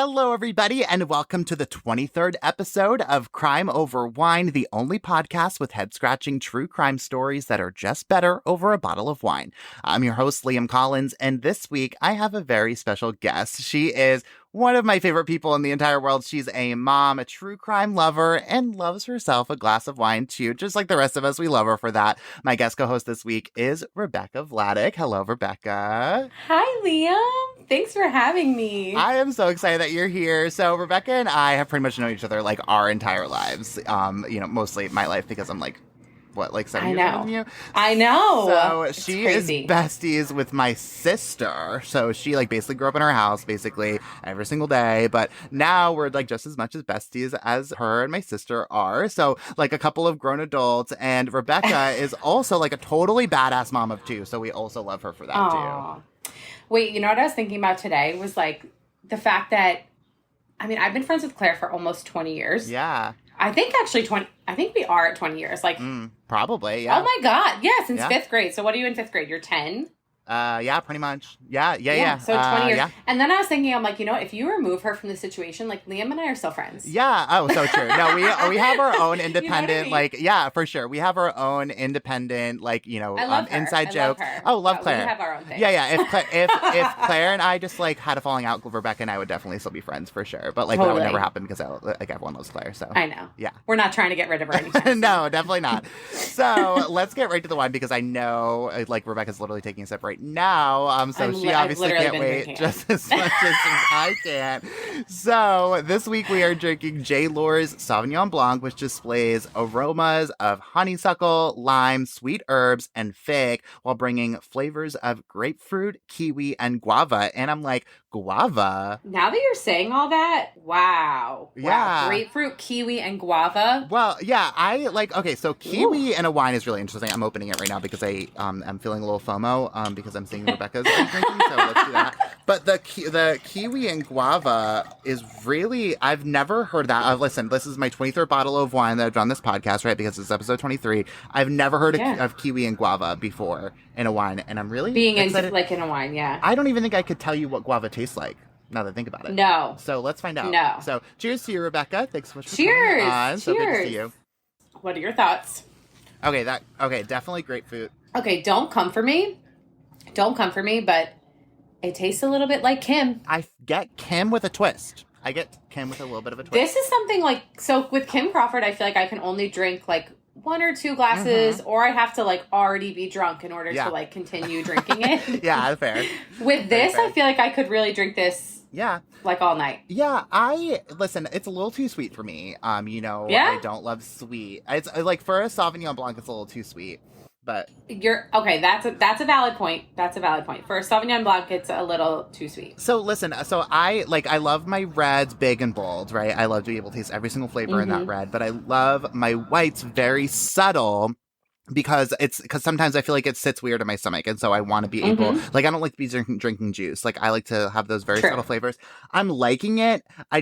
Hello, everybody, and welcome to the 23rd episode of Crime Over Wine, the only podcast with head-scratching true crime stories that are just better over a bottle of wine. I'm your host, Liam Collins, and this week I have a very special guest. She is one of my favorite people in the entire world. She's a mom, a true crime lover, and loves herself a glass of wine, too. Just like the rest of us, we love her for that. My guest co-host this week is Rebecca Vladeck. Hello, Rebecca. Hi, Liam. Thanks for having me. I am so excited that you're here. So Rebecca and I have pretty much known each other like our entire lives. Mostly my life because I'm like, 7 years older than you? I know. So it's she crazy. is besties with my sister. So she basically grew up in her house basically every single day. But now we're just as much as besties as her and my sister are. So a couple of grown adults. And Rebecca is also a totally badass mom of two. So we also love her for that too. Wait, you know what I was thinking about today was the fact that, I've been friends with Claire for almost 20 years. Yeah. I think we are at 20 years. Probably, yeah. Oh my God. Yeah, since 5th grade. So what are you in 5th grade? You're 10? Yeah, pretty much. Yeah. So 20 years. Yeah. And then I was thinking, I'm if you remove her from the situation, Liam and I are still friends. Yeah. Oh, so true. No, we have our own independent, You know what I mean? yeah, for sure. We have our own independent, I love her. inside joke. Love her. Oh, love Claire. We have our own thing. Yeah. If Claire and I just had a falling out, Rebecca and I would definitely still be friends for sure. But that would never happen because everyone loves Claire. So I know. Yeah. We're not trying to get rid of her anytime. No, definitely not. So let's get right to the wine because I know Rebecca's literally taking a sip right now. So she obviously can't wait just as much as I can. So this week we are drinking J. Lohr's Sauvignon Blanc, which displays aromas of honeysuckle, lime, sweet herbs, and fig, while bringing flavors of grapefruit, kiwi, and guava. And I'm like, guava? Now that you're saying all that, wow. Yeah. Grapefruit, kiwi, and guava. Well, yeah, so kiwi in a wine is really interesting. I'm opening it right now because I'm feeling a little FOMO because I'm seeing Rebecca's drinking, so let's do that. But the kiwi and guava is really, I've never heard that. Listen, this is my 23rd bottle of wine that I've done this podcast, right? Because it's episode 23. I've never heard of kiwi and guava before in a wine, and I'm really excited. In a wine, yeah. I don't even think I could tell you what guava tastes like. Now that I think about it. No. So let's find out. No. So cheers to you, Rebecca. Thanks so much for coming on. Cheers. So good to see you. What are your thoughts? Okay, definitely grapefruit. Okay, don't come for me, but it tastes a little bit like Kim. I get Kim with a twist. I get Kim with a little bit of a twist. This is something so with Kim Crawford, I feel like I can only drink 1 or 2 glasses, or I have to already be drunk in order to continue drinking it. Yeah, fair. With this, I feel like I could really drink this. Yeah. All night. Yeah, listen, it's a little too sweet for me. Yeah? I don't love sweet. It's for a Sauvignon Blanc, it's a little too sweet. But you're okay. That's a valid point. For a Sauvignon Blanc, it's a little too sweet. So listen. So I love my reds big and bold, right? I love to be able to taste every single flavor in that red. But I love my whites very subtle. Because sometimes I feel like it sits weird in my stomach, and so I want to be able, I don't like to be drinking juice. I like to have those very subtle flavors. I'm liking it. I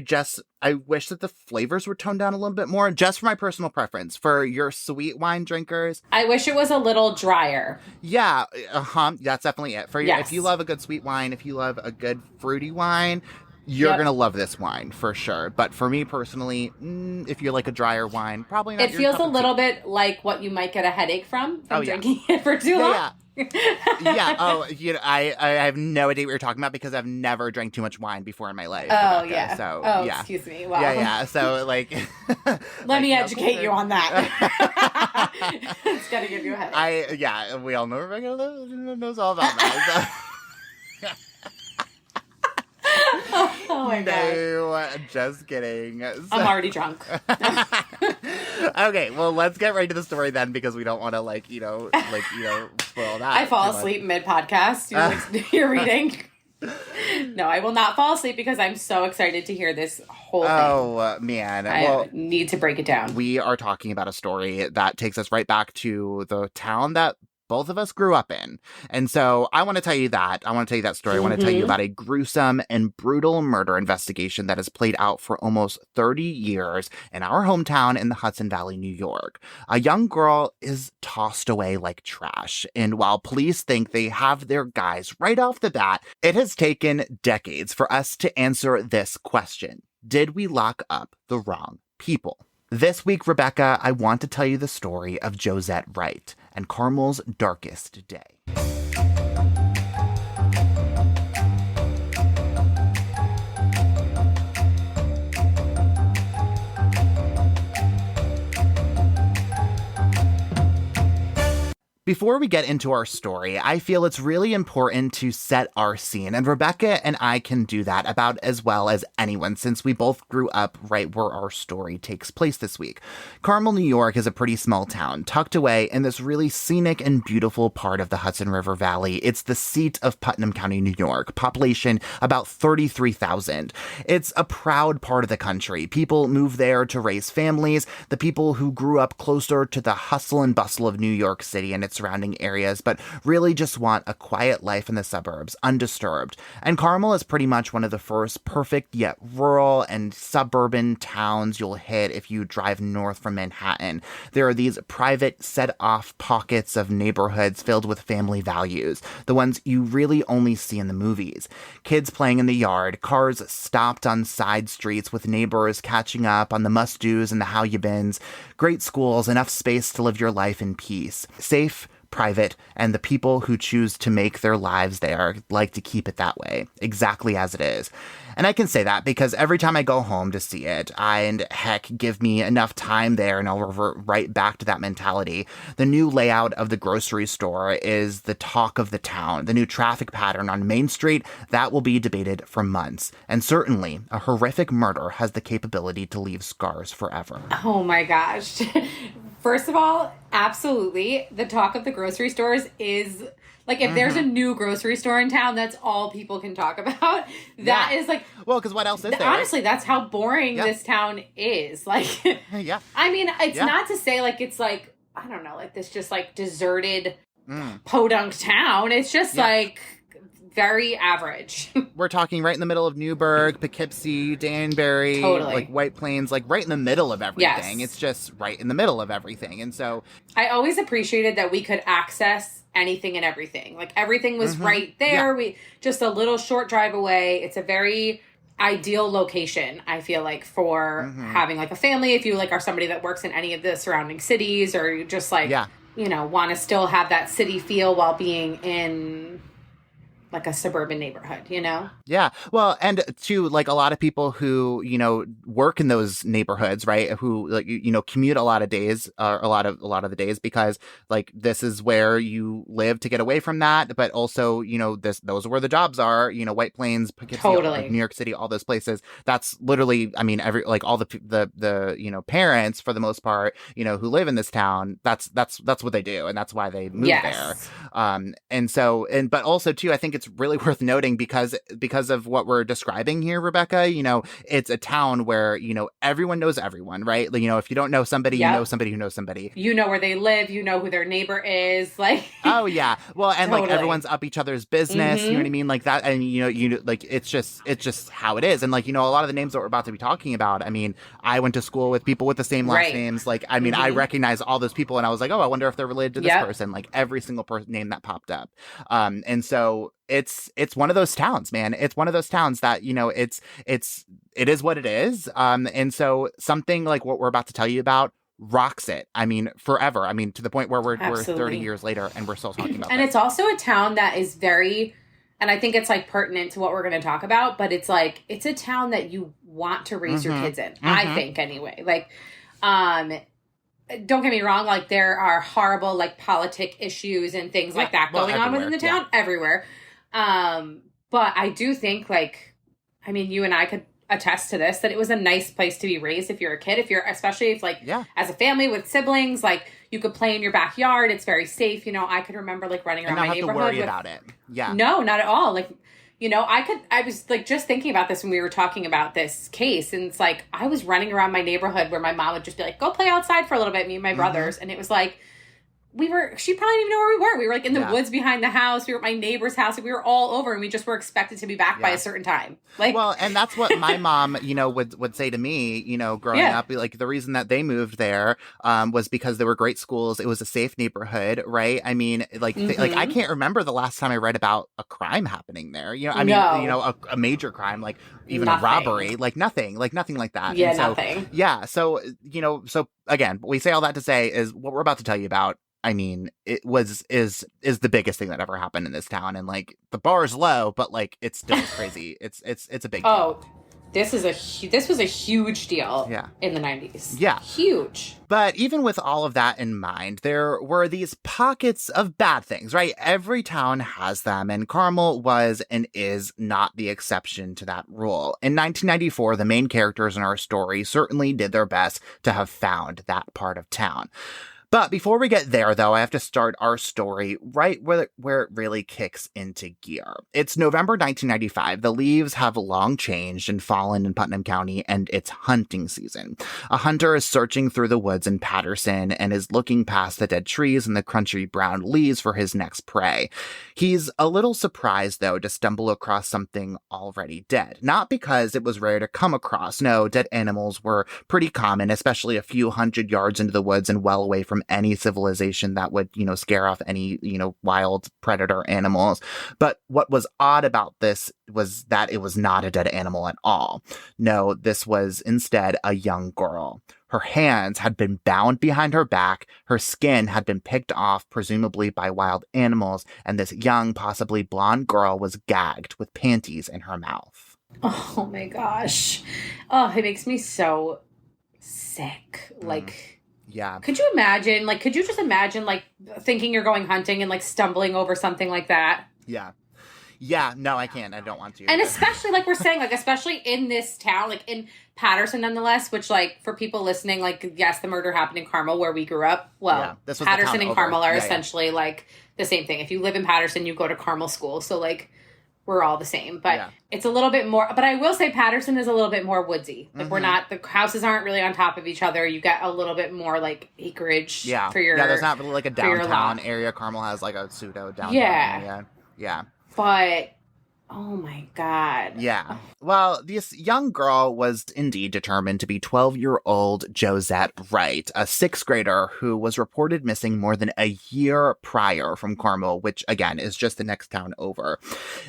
wish that the flavors were toned down a little bit more, just for my personal preference. For your sweet wine drinkers, I wish it was a little drier. Yeah, that's definitely it. If you love a good sweet wine, if you love a good fruity wine, you're going to love this wine for sure. But for me personally, if you like a drier wine, probably not. It feels a little bit like what you might get a headache from drinking it for too long. Yeah. Oh, I have no idea what you're talking about because I've never drank too much wine before in my life. Oh, Rebecca, yeah. So, excuse me. Wow. Yeah. So, let me educate you on that. It's going to give you a headache. We all know Rebecca knows all about that. So. Oh my god. No, just kidding. I'm already drunk. Okay, well, let's get right to the story then because we don't want to spoil that. I fall asleep mid-podcast. You're reading. No, I will not fall asleep because I'm so excited to hear this whole thing. Oh, man. I need to break it down. We are talking about a story that takes us right back to the town that both of us grew up in. And so I want to tell you that. I want to tell you that story. I want to tell you about a gruesome and brutal murder investigation that has played out for almost 30 years in our hometown in the Hudson Valley, New York. A young girl is tossed away like trash. And while police think they have their guys right off the bat, it has taken decades for us to answer this question. Did we lock up the wrong people? This week, Rebecca, I want to tell you the story of Josette Wright and Carmel's darkest day. Before we get into our story, I feel it's really important to set our scene, and Rebecca and I can do that about as well as anyone since we both grew up right where our story takes place this week. Carmel, New York is a pretty small town, tucked away in this really scenic and beautiful part of the Hudson River Valley. It's the seat of Putnam County, New York, population about 33,000. It's a proud part of the country. People move there to raise families, the people who grew up closer to the hustle and bustle of New York City and its surrounding areas, but really just want a quiet life in the suburbs, undisturbed. And Carmel is pretty much one of the first perfect yet rural and suburban towns you'll hit if you drive north from Manhattan. There are these private, set-off pockets of neighborhoods filled with family values, the ones you really only see in the movies. Kids playing in the yard, cars stopped on side streets with neighbors catching up on the must-dos and the how-you-beens, great schools, enough space to live your life in peace. Safe, private, and the people who choose to make their lives there like to keep it that way, exactly as it is. And I can say that because every time I go home to see it, and heck, give me enough time there and I'll revert right back to that mentality. The new layout of the grocery store is the talk of the town. The new traffic pattern on Main Street, that will be debated for months. And certainly, a horrific murder has the capability to leave scars forever. Oh my gosh. First of all, absolutely. The talk of the grocery stores is like, if there's a new grocery store in town, that's all people can talk about. That is like, well, because what else is there? Honestly, that's how boring this town is. Like, yeah. I mean, it's not to say like it's like, I don't know, like this just like deserted podunk town. It's just like very average. We're talking right in the middle of Newburgh, Poughkeepsie, Danbury, like White Plains, like right in the middle of everything. It's just right in the middle of everything. And so I always appreciated that we could access anything and everything. Like everything was right there. We just a little short drive away. It's a very ideal location, I feel like, for having like a family. If you like are somebody that works in any of the surrounding cities, or you just like, you know, want to still have that city feel while being in like a suburban neighborhood, you know? Yeah. Well, and too, like a lot of people who, you know, work in those neighborhoods, right? Who like, you know, commute a lot of days, a lot of the days, because like this is where you live to get away from that. But also, you know, those are where the jobs are, you know, White Plains, Poughkeepsie, like New York City, all those places. That's literally, I mean, all the, you know, parents for the most part, you know, who live in this town, that's what they do. And that's why they move there. But also too, I think it's really worth noting because of what we're describing here, Rebecca, you know, it's a town where, you know, everyone knows everyone, right? Like, you know, if you don't know somebody, you know somebody who knows somebody. You know where they live, you know who their neighbor is, like. Oh yeah. Well, and like everyone's up each other's business, you know what I mean? Like that, and you know, like it's just how it is. And like, you know, a lot of the names that we're about to be talking about, I mean, I went to school with people with the same last names. Like, I mean, I recognize all those people and I was like, oh, I wonder if they're related to this person. Like every single name that popped up. And so it's one of those towns, man. It's one of those towns that, you know, it is what it is. And so something like what we're about to tell you about rocks it. I mean, forever. I mean, to the point where we're 30 years later and we're still talking about And it's also a town that is very, and I think it's like pertinent to what we're going to talk about, but it's like, it's a town that you want to raise your kids in. I think anyway. Like, don't get me wrong, like there are horrible like politic issues and things like that going on within the town everywhere. But I do think like, I mean, you and I could attest to this, that it was a nice place to be raised if you're a kid, especially if like as a family with siblings, like you could play in your backyard. It's very safe. You know, I could remember like running around my neighborhood. And not have to worry about it. Yeah. No, not at all. Like, you know, I was like just thinking about this when we were talking about this case, and it's like I was running around my neighborhood where my mom would just be like, go play outside for a little bit, me and my brothers. And it was like, she probably didn't even know where we were. We were like in the woods behind the house. We were at my neighbor's house. We were all over, and we just were expected to be back by a certain time. Like, well, and that's what my mom, would say to me, growing up. Like, the reason that they moved there was because there were great schools. It was a safe neighborhood, right? I mean, like, I can't remember the last time I read about a crime happening there. A major crime, like even a robbery, like nothing like that. Yeah, so, nothing. Yeah, so so again, we say all that to say is what we're about to tell you about. I mean, it is the biggest thing that ever happened in this town, and like the bar is low, but like it's still crazy. It's a big deal. Oh, this was a huge deal. In the 90s. Yeah, huge. But even with all of that in mind, there were these pockets of bad things, right? Every town has them, and Carmel was and is not the exception to that rule. In 1994, the main characters in our story certainly did their best to have found that part of town. But before we get there, though, I have to start our story right where it really kicks into gear. It's November 1995. The leaves have long changed and fallen in Putnam County, and it's hunting season. A hunter is searching through the woods in Patterson and is looking past the dead trees and the crunchy brown leaves for his next prey. He's a little surprised, though, to stumble across something already dead. Not because it was rare to come across. No, dead animals were pretty common, especially a few hundred yards into the woods and well away from any civilization that would, scare off any, wild predator animals. But what was odd about this was that it was not a dead animal at all. No, this was instead a young girl. Her hands had been bound behind her back, her skin had been picked off, presumably by wild animals, and this young, possibly blonde girl was gagged with panties in her mouth. Oh my gosh. Oh, it makes me so sick. Like... Yeah. Could you imagine, could you just imagine, thinking you're going hunting and, somebling over something like that? Yeah. Yeah, no, I can't. I don't want to. And especially, we're saying, especially in this town, in Patterson, nonetheless, which, for people listening, yes, the murder happened in Carmel, where we grew up. Well, this was Patterson and Carmel are essentially, the same thing. If you live in Patterson, you go to Carmel school. So, we're all the same, but it's a little bit more, but I will say Patterson is a little bit more woodsy. We're not, the houses aren't really on top of each other. You get a little bit more acreage for your, there's not really a downtown area. Carmel has a pseudo downtown area. Yeah. But, oh my God. Yeah. Well, this young girl was indeed determined to be 12-year-old Josette Wright, a sixth grader who was reported missing more than a year prior from Carmel, which, again, is just the next town over.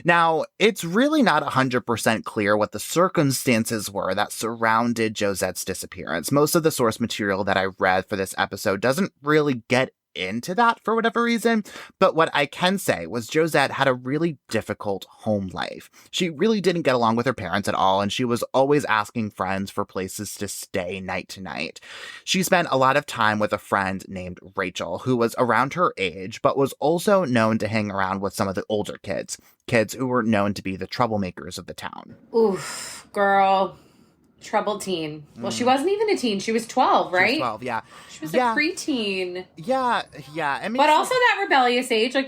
Now, it's really not 100% clear what the circumstances were that surrounded Josette's disappearance. Most of the source material that I read for this episode doesn't really get into that for whatever reason, but what I can say was Josette had a really difficult home life. She really didn't get along with her parents at all, and she was always asking friends for places to stay night to night. She spent a lot of time with a friend named Rachel, who was around her age, but was also known to hang around with some of the older kids who were known to be the troublemakers of the town. Oof, girl. Troubled teen. Well, she wasn't even a teen. She was 12, right? She was 12, yeah. She was a preteen. Yeah. But also that rebellious age, age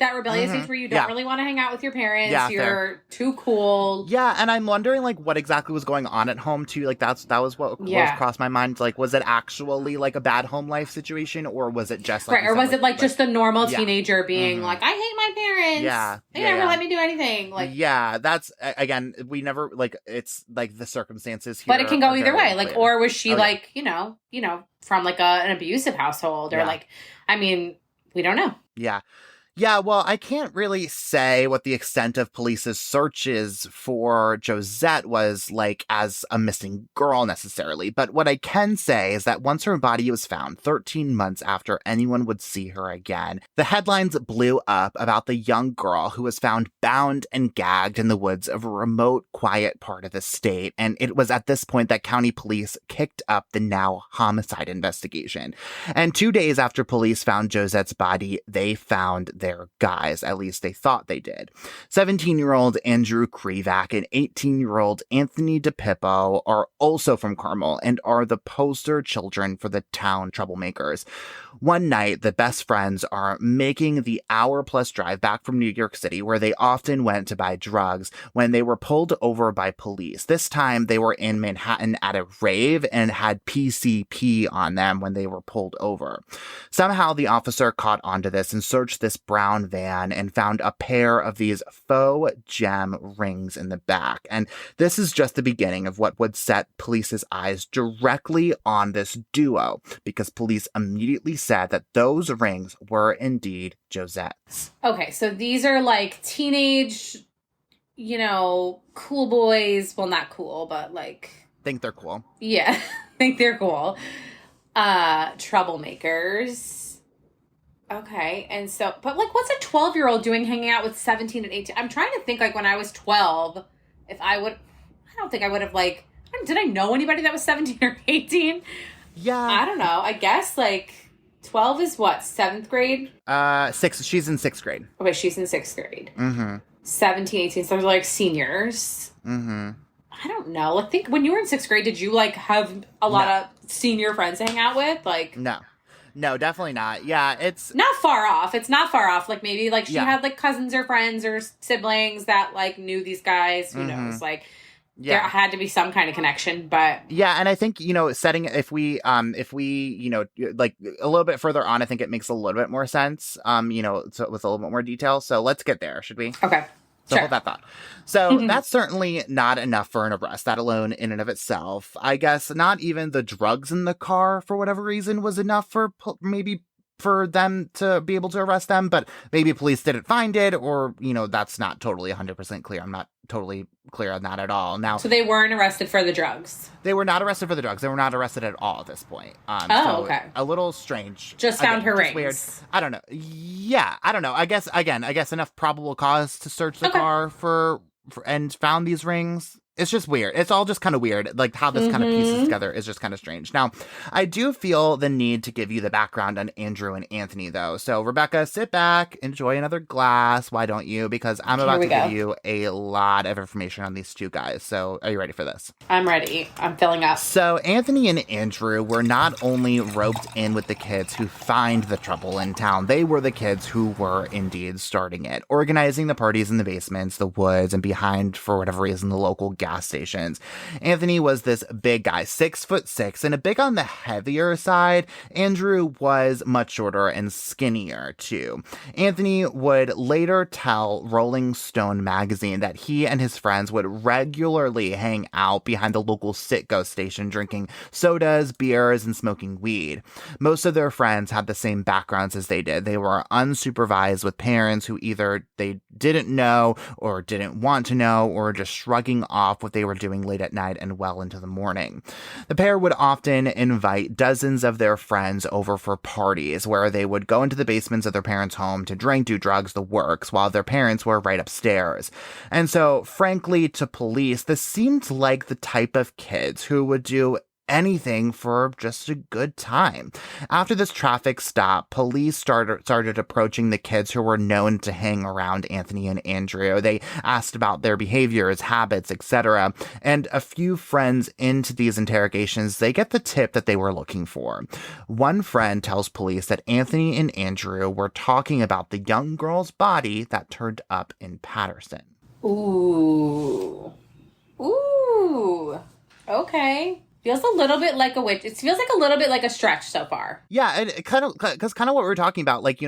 where you don't really want to hang out with your parents. Yeah, you're fair. Too cool. Yeah, and I'm wondering, what exactly was going on at home, too. That was what crossed my mind. Was it actually, a bad home life situation, or was it just, right, or was it, just the normal teenager being I hate my parents. Yeah. They never let me do anything. Yeah, that's, again, we never, it's, the circumstances here. But it can go either way. Or was she, from, an abusive household? Or, we don't know. Yeah. Yeah, well, I can't really say what the extent of police's searches for Josette was as a missing girl necessarily, but what I can say is that once her body was found 13 months after anyone would see her again, the headlines blew up about the young girl who was found bound and gagged in the woods of a remote, quiet part of the state, and it was at this point that county police kicked up the now homicide investigation. And 2 days after police found Josette's body, they found their guys. At least they thought they did. 17-year-old Andrew Krivak and 18-year-old Anthony DePippo are also from Carmel and are the poster children for the town troublemakers. One night, the best friends are making the hour-plus drive back from New York City, where they often went to buy drugs, when they were pulled over by police. This time, they were in Manhattan at a rave and had PCP on them when they were pulled over. Somehow, the officer caught onto this and searched this brown van and found a pair of these faux gem rings in the back. And this is just the beginning of what would set police's eyes directly on this duo, because police immediately said that those rings were indeed Josette's. Okay, so these are like teenage, cool boys. Well, not cool, but like... Think they're cool. Yeah, think they're cool. Troublemakers. Okay, and so... But, like, what's a 12-year-old doing hanging out with 17 and 18? I'm trying to think, like, when I was 12, if I would... I don't think I would have, like... Did I know anybody that was 17 or 18? Yeah. I don't know. I guess, like... 12 is what? 7th grade? She's in 6th grade. Okay, she's in 6th grade. Mm-hmm. 17, 18, so they're like seniors. Mm-hmm. I don't know. I think when you were in 6th grade, did you like have a lot of senior friends to hang out with? Like, No, definitely not. Yeah, it's not far off. It's not far off. Like maybe like she had like cousins or friends or siblings that like knew these guys. Who knows? Like, there had to be some kind of connection, but yeah, and I think setting if we like a little bit further on, I think it makes a little bit more sense. So with a little bit more detail. So let's get there, should we? Okay. So hold that thought. So that's certainly not enough for an arrest, that alone in and of itself. I guess not even the drugs in the car, for whatever reason, was enough for maybe for them to be able to arrest them, but maybe police didn't find it, or, that's not totally 100% clear. I'm not totally clear on that at all. Now, so they weren't arrested for the drugs? They were not arrested for the drugs. They were not arrested at all at this point. Okay. A little strange. Just found her rings. Weird. I don't know. Yeah, I don't know. I guess enough probable cause to search the car for and found these rings. It's just weird. It's all just kind of weird. Like how this kind of pieces together is just kind of strange. Now, I do feel the need to give you the background on Andrew and Anthony, though. So, Rebecca, sit back, enjoy another glass. Why don't you? Because I'm about to give you a lot of information on these two guys. So, are you ready for this? I'm ready. I'm filling up. So, Anthony and Andrew were not only roped in with the kids who find the trouble in town, they were the kids who were indeed starting it, organizing the parties in the basements, the woods, and behind, for whatever reason, the local gas stations. Anthony was this big guy, 6'6", and a bit on the heavier side. Andrew was much shorter and skinnier too. Anthony would later tell Rolling Stone magazine that he and his friends would regularly hang out behind the local Citgo station, drinking sodas, beers, and smoking weed. Most of their friends had the same backgrounds as they did. They were unsupervised with parents who either they didn't know or didn't want to know, or just shrugging off what they were doing late at night and well into the morning. The pair would often invite dozens of their friends over for parties where they would go into the basements of their parents' home to drink, do drugs, the works, while their parents were right upstairs. And so, frankly, to police, this seemed like the type of kids who would do anything for just a good time. After this traffic stop, police started approaching the kids who were known to hang around Anthony and Andrew. They asked about their behaviors, habits, etc. And a few friends into these interrogations, they get the tip that they were looking for. One friend tells police that Anthony and Andrew were talking about the young girl's body that turned up in Patterson. Ooh. Okay. Feels a little bit like a witch. It feels like a little bit like a stretch so far. Yeah, it kind of, because kind of what we were talking about, like,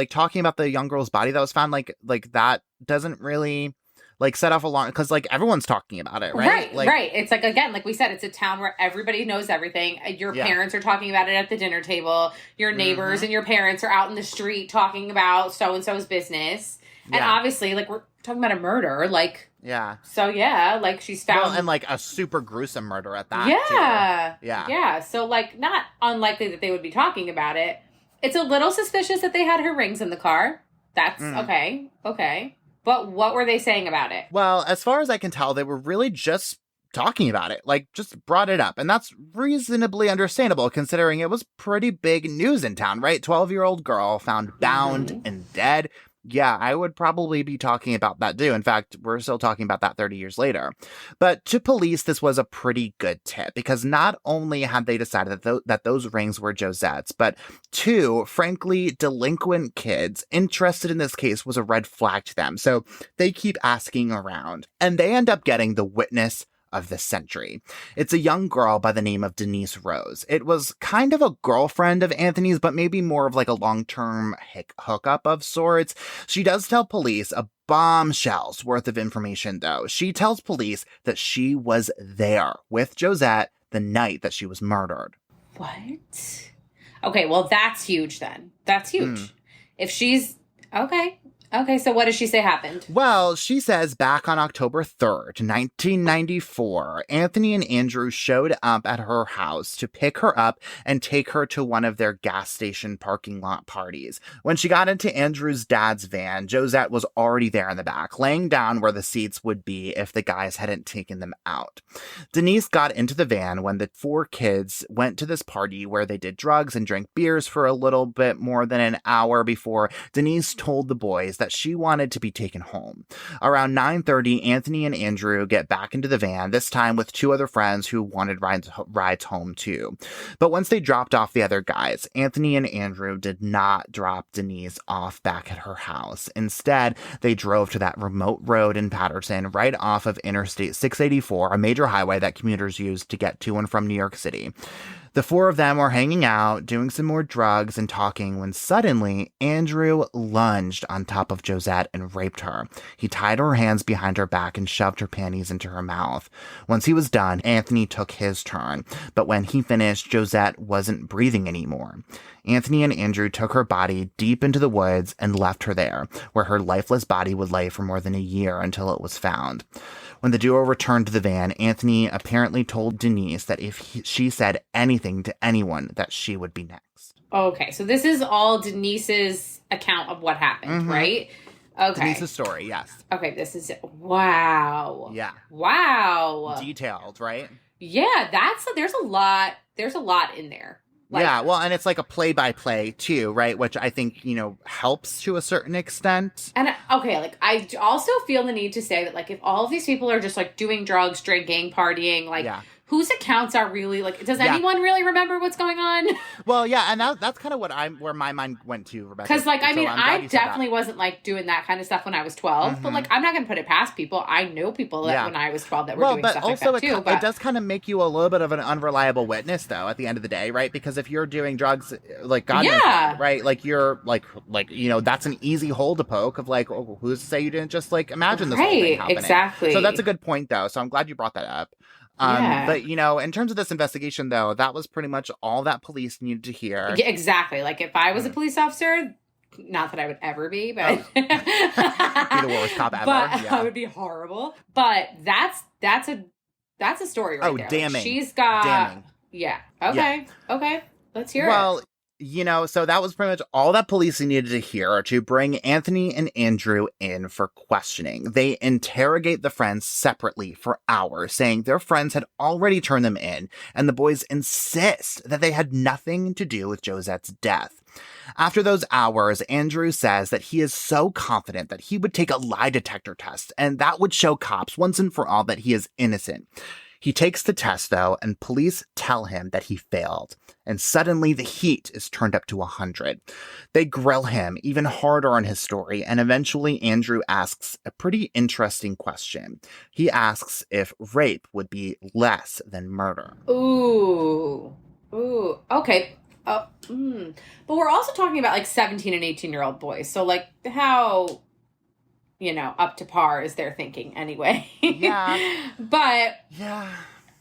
talking about the young girl's body that was found, like that doesn't really, like, set off alarm, because, like, everyone's talking about it, right? Right. It's like, again, like we said, it's a town where everybody knows everything. Your parents are talking about it at the dinner table. Your neighbors and your parents are out in the street talking about so-and-so's business. And obviously, like, we're talking about a murder, like... Yeah. So, yeah, like, she's found... Well, and, like, a super gruesome murder at that, too. Yeah. Yeah, so, like, not unlikely that they would be talking about it. It's a little suspicious that they had her rings in the car. That's okay. But what were they saying about it? Well, as far as I can tell, they were really just talking about it, like just brought it up. And that's reasonably understandable considering it was pretty big news in town, right? 12-year-old girl found bound and dead. Yeah, I would probably be talking about that too. In fact, we're still talking about that 30 years later. But to police, this was a pretty good tip because not only had they decided that those rings were Josette's, but two, frankly, delinquent kids interested in this case was a red flag to them. So they keep asking around and they end up getting the witness of the century. It's a young girl by the name of Denise Rose. It was kind of a girlfriend of Anthony's, but maybe more of like a long-term hookup of sorts. She does tell police a bombshell's worth of information, though. She tells police that she was there with Josette the night that she was murdered. What? Okay, well, that's huge then. That's huge. If she's... Okay, so what does she say happened? Well, she says back on October 3rd, 1994, Anthony and Andrew showed up at her house to pick her up and take her to one of their gas station parking lot parties. When she got into Andrew's dad's van, Josette was already there in the back, laying down where the seats would be if the guys hadn't taken them out. Denise got into the van when the four kids went to this party where they did drugs and drank beers for a little bit more than an hour before Denise told the boys that she wanted to be taken home. Around 9:30, Anthony and Andrew get back into the van, this time with two other friends who wanted rides home too. But once they dropped off the other guys, Anthony and Andrew did not drop Denise off back at her house. Instead, they drove to that remote road in Patterson right off of Interstate 684, a major highway that commuters use to get to and from New York City. The four of them were hanging out, doing some more drugs and talking when suddenly Andrew lunged on top of Josette and raped her. He tied her hands behind her back and shoved her panties into her mouth. Once he was done, Anthony took his turn, but when he finished, Josette wasn't breathing anymore. Anthony and Andrew took her body deep into the woods and left her there, where her lifeless body would lay for more than a year until it was found. When the duo returned to the van, Anthony apparently told Denise that if she said anything to anyone, that she would be next. Okay, so this is all Denise's account of what happened, right? Okay. Denise's story, yes. Okay, this is... Wow. Yeah. Wow. Detailed, right? Yeah, there's a lot in there. Yeah, well, and it's like a play-by-play, too, right? Which I think, helps to a certain extent. And, okay, I also feel the need to say that, if all of these people are just, doing drugs, drinking, partying, whose accounts are really, does anyone really remember what's going on? Well, yeah, and that's kind of where my mind went to, Rebecca. Because, I definitely wasn't, doing that kind of stuff when I was 12, but, I'm not going to put it past people. I know people that when I was 12 that were doing stuff like that, too. But it does kind of make you a little bit of an unreliable witness, though, at the end of the day, right? Because if you're doing drugs, God knows what, right? You're, that's an easy hole to poke of, who's to say you didn't just, imagine this whole thing happening? Exactly. So that's a good point, though, so I'm glad you brought that up. But, in terms of this investigation, though, that was pretty much all that police needed to hear. Yeah, exactly. If I was a police officer, not that I would ever be, but... be the worst cop ever. But I would be horrible. But that's a story right there. Oh, damning. She's got... Damning. Yeah. Okay. Yeah. Okay. Let's hear it. Well... so that was pretty much all that police needed to hear to bring Anthony and Andrew in for questioning. They interrogate the friends separately for hours, saying their friends had already turned them in, and the boys insist that they had nothing to do with Josette's death. After those hours, Andrew says that he is so confident that he would take a lie detector test, and that would show cops once and for all that he is innocent. He takes the test, though, and police tell him that he failed. And suddenly the heat is turned up to 100. They grill him even harder on his story, and eventually Andrew asks a pretty interesting question. He asks if rape would be less than murder. Ooh, okay. But we're also talking about 17 and 18-year-old boys. So how... up to par is their thinking anyway. Yeah. But, yeah.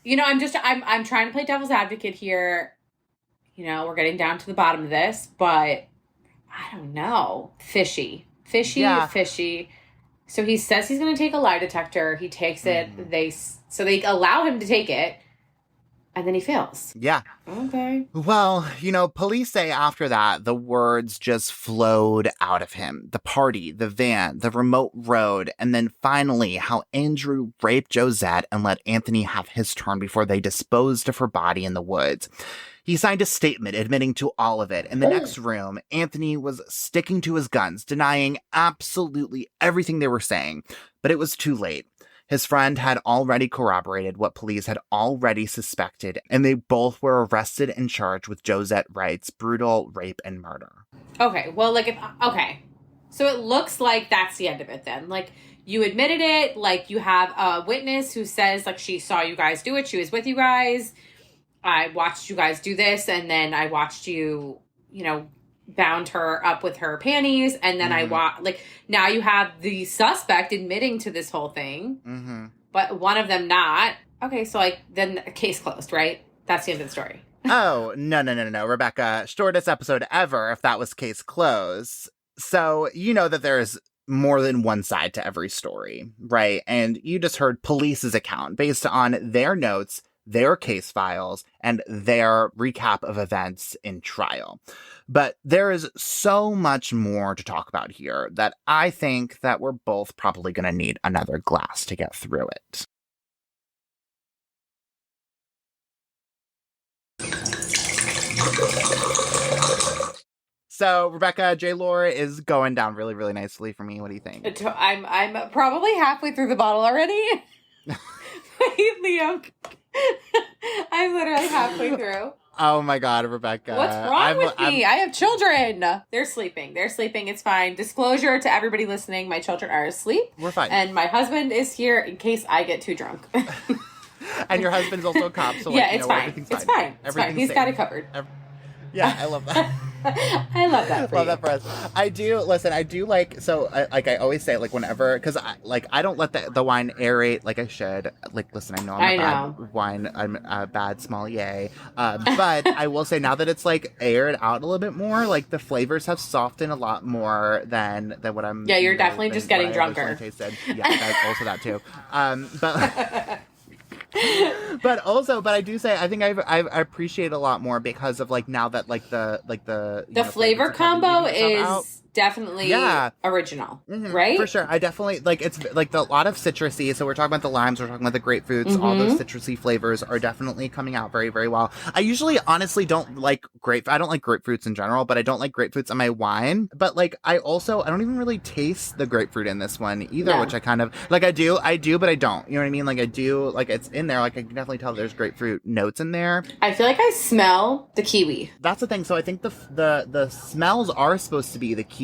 I'm trying to play devil's advocate here. We're getting down to the bottom of this, but I don't know. Fishy. So he says he's going to take a lie detector. He takes it. They allow him to take it. And then he fails. Yeah. Okay. Well, police say after that, the words just flowed out of him. The party, the van, the remote road, and then finally how Andrew raped Josette and let Anthony have his turn before they disposed of her body in the woods. He signed a statement admitting to all of it. In the next room, Anthony was sticking to his guns, denying absolutely everything they were saying. But it was too late. His friend had already corroborated what police had already suspected, and they both were arrested and charged with Josette Wright's brutal rape and murder. Okay, well, okay. So it looks like that's the end of it then. Like, you admitted it, like, you have a witness who says, like, she saw you guys do it, she was with you guys, I watched you guys do this, and then I watched you, bound her up with her panties, and then now you have the suspect admitting to this whole thing, but one of them not. Okay, so then case closed, right? That's the end of the story. Oh, no, Rebecca. Shortest episode ever if that was case closed. So you know that there's more than one side to every story, right? And you just heard police's account based on their notes, their case files, and their recap of events in trial. But there is so much more to talk about here that I think that we're both probably going to need another glass to get through it. So, Rebecca, Lohr is going down really, really nicely for me. What do you think? I'm probably halfway through the bottle already. Wait, Liam. I'm literally halfway through. Oh my God, Rebecca. What's wrong with me? I have children. They're sleeping. It's fine. Disclosure to everybody listening, my children are asleep. We're fine. And my husband is here in case I get too drunk. And your husband's also a cop, so it's fine. It's fine. It's fine. He's got it covered. Yeah, I love that. I love that for you. Love that for us. I do like, so I always say, like, whenever, because I don't let the wine aerate like I should. Like, listen, I know I'm a bad sommelier, but I will say now that it's like aired out a little bit more, like the flavors have softened a lot more than what I'm. Yeah, you're definitely just getting drunker. Tasted. Yeah, that's also that too. But. But I do say I think I appreciate a lot more because of like now that like the flavor combo is definitely original, right? For sure. I definitely like it's like a lot of citrusy. So we're talking about the limes, we're talking about the grapefruits. All those citrusy flavors are definitely coming out very, very well. I usually honestly don't like I don't like grapefruits in general, but I don't like grapefruits in my wine. But like I don't even really taste the grapefruit in this one either, which I kind of like. I do, but I don't. You know what I mean? Like I do, like it's in there. Like I can definitely tell there's grapefruit notes in there. I feel like I smell the kiwi. That's the thing. So I think the smells are supposed to be the kiwi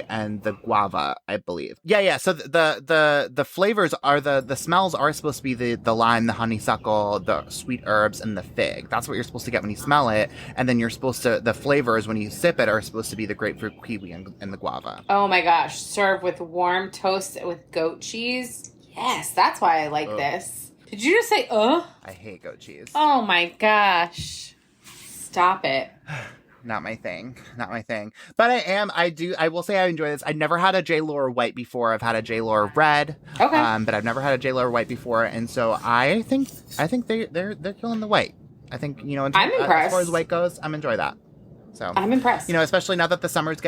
and the guava, I believe. Yeah. So the flavors are the smells are supposed to be the lime, the honeysuckle, the sweet herbs, and the fig. That's what you're supposed to get when you smell it. And then the flavors when you sip it are supposed to be the grapefruit, kiwi, and the guava. Oh my gosh. Served with warm toast with goat cheese. Yes, that's why I like this. Did you just say, ugh? I hate goat cheese. Oh my gosh. Stop it. Not my thing. But I will say I enjoy this. I never had a Lohr white before. I've had a Lohr red. Okay. But I've never had a Lohr white before. And so I think they're killing the white. I think, I'm impressed. As far as white goes, I'm enjoying that. So I'm impressed. Especially now that the summer's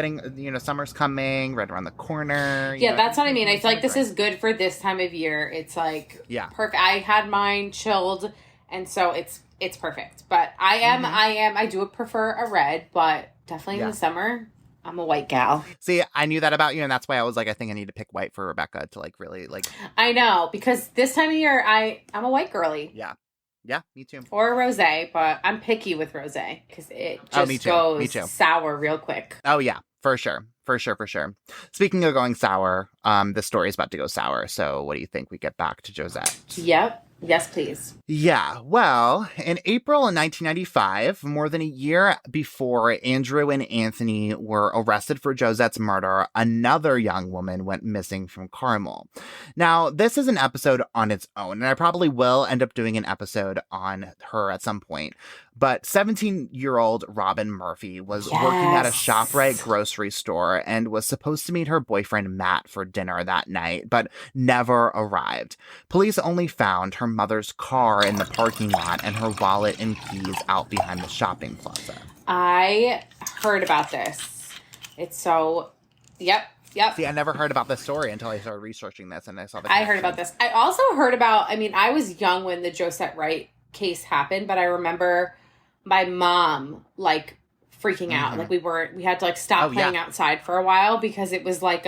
summer's coming right around the corner. Yeah, that's what I mean. I feel like this is good for this time of year. It's like perfect. I had mine chilled, and so it's perfect. But I do prefer a red, but definitely in the summer, I'm a white gal. See, I knew that about you, and that's why I was like, I think I need to pick white for Rebecca to like really like. I know, because this time of year, I'm a white girly. Yeah, me too. Or a rosé, but I'm picky with rosé because it just goes sour real quick. Oh yeah, for sure. Speaking of going sour, this story is about to go sour. So what do you think we get back to Josette? Yep. Yes, please. Yeah, well, in April of 1995, more than a year before Andrew and Anthony were arrested for Josette's murder, another young woman went missing from Carmel. Now, this is an episode on its own, and I probably will end up doing an episode on her at some point. But 17-year-old Robin Murphy was working at a ShopRite grocery store and was supposed to meet her boyfriend Matt for dinner that night, but never arrived. Police only found her mother's car in the parking lot and her wallet and keys out behind the shopping plaza. I heard about this. It's so... Yep. See, I never heard about this story until I started researching this and I saw the I heard about this. I also heard about... I mean, I was young when the Josette Wright case happened, but I remember my mom, like, freaking out. Like, we had to, like, stop playing outside for a while because it was like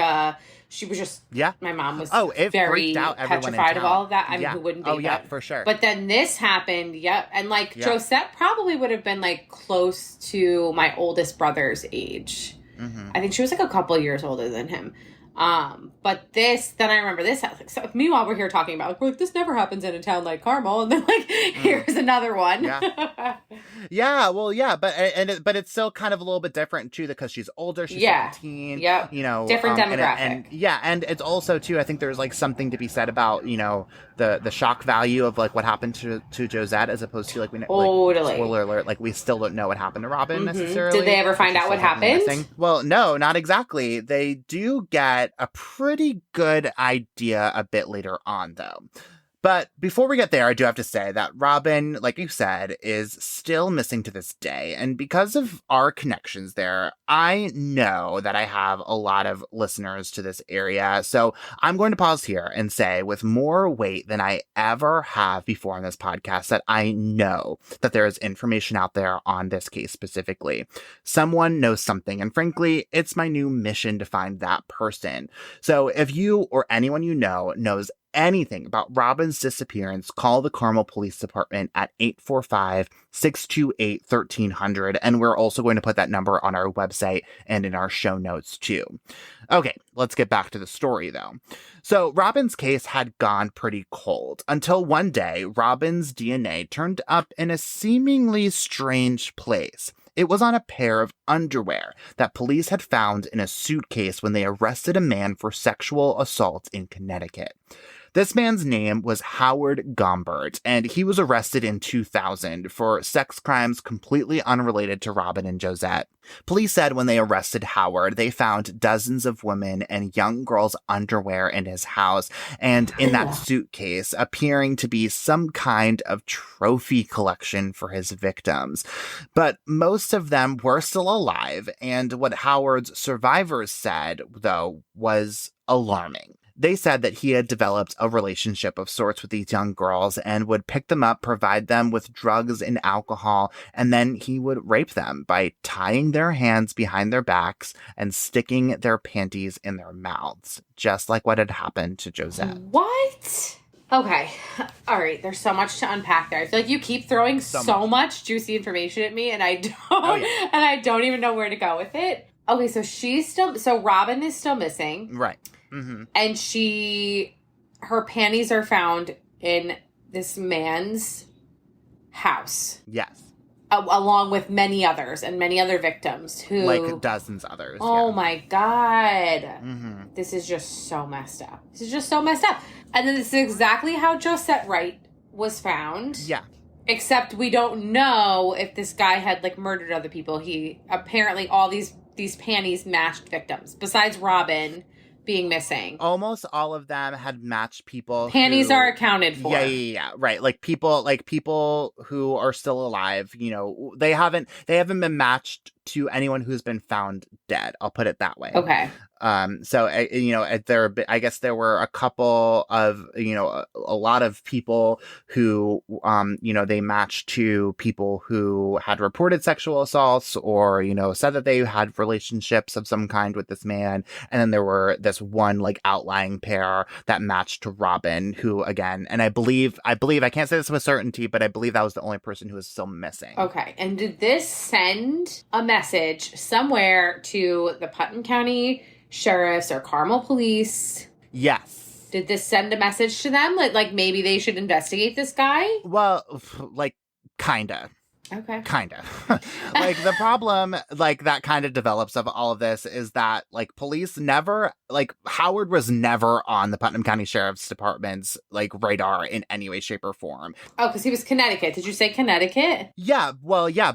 she was just... Yeah. My mom was it very out petrified of all of that. I mean, who wouldn't be? Oh, yeah, for sure. But then this happened, and, like, Josette probably would have been, like, close to my oldest brother's age. I think she was, like, a couple years older than him. But then I remember this. So meanwhile, we're here talking about, like, we're like, this never happens in a town like Carmel. And then, like, here's another one. But it's still kind of a little bit different, too, because she's older. She's 17. Yep. You know. Different demographic. And it's also, too, I think there's, like, something to be said about, you know, the shock value of, like, what happened to Josette as opposed to, like, spoiler alert, like, we still don't know what happened to Robin necessarily. Did they ever find out what happened? Missing. Well, no, not exactly. They do get a pretty good idea a bit later on, though. But before we get there, I do have to say that Robin, like you said, is still missing to this day. And because of our connections there, I know that I have a lot of listeners to this area. So I'm going to pause here and say, with more weight than I ever have before on this podcast, that I know that there is information out there on this case specifically. Someone knows something. And frankly, it's my new mission to find that person. So if you or anyone you know knows anything about Robin's disappearance, call the Carmel Police Department at 845-628-1300. And we're also going to put that number on our website and in our show notes too. Okay, let's get back to the story though. So Robin's case had gone pretty cold until one day Robin's DNA turned up in a seemingly strange place. It was on a pair of underwear that police had found in a suitcase when they arrested a man for sexual assault in Connecticut. This man's name was Howard Gombert, and he was arrested in 2000 for sex crimes completely unrelated to Robin and Josette. Police said when they arrested Howard, they found dozens of women and young girls' underwear in his house and in that suitcase, appearing to be some kind of trophy collection for his victims. But most of them were still alive, and what Howard's survivors said, though, was alarming. They said that he had developed a relationship of sorts with these young girls and would pick them up, provide them with drugs and alcohol, and then he would rape them by tying their hands behind their backs and sticking their panties in their mouths, just like what had happened to Josette. What? Okay. All right. There's so much to unpack there. I feel like you keep throwing so much juicy information at me, and I don't even know where to go with it. Okay, so Robin is still missing. Right. Mm-hmm. And her panties are found in this man's house. Yes. Along with many others and many other victims who... Like dozens others. Oh my God. Mm-hmm. This is just so messed up. And then this is exactly how Josette Wright was found. Yeah. Except we don't know if this guy had, like, murdered other people. He... Apparently all these panties matched victims. Besides Robin being missing. Almost all of them had matched people. Panties are accounted for. Yeah. Right. Like people who are still alive, you know, they haven't been matched to anyone who's been found dead. I'll put it that way. Okay. So, you know, I guess there were a couple of, you know, a lot of people who, you know, they matched to people who had reported sexual assaults or, you know, said that they had relationships of some kind with this man. And then there were this one like outlying pair that matched to Robin, who again, and I believe, I can't say this with certainty, but I believe that was the only person who was still missing. Okay. And did this send a message somewhere to the Putnam County Sheriffs or Carmel Police? Yes. Did this send a message to them? Like maybe they should investigate this guy? Well, like, kinda. Okay. Kinda. Like, the problem, like, that kind of develops of all of this is that, like, police never like Howard was never on the Putnam County Sheriff's Department's like radar in any way, shape, or form. Oh, because he was Connecticut. Did you say Connecticut? Yeah, well, yeah,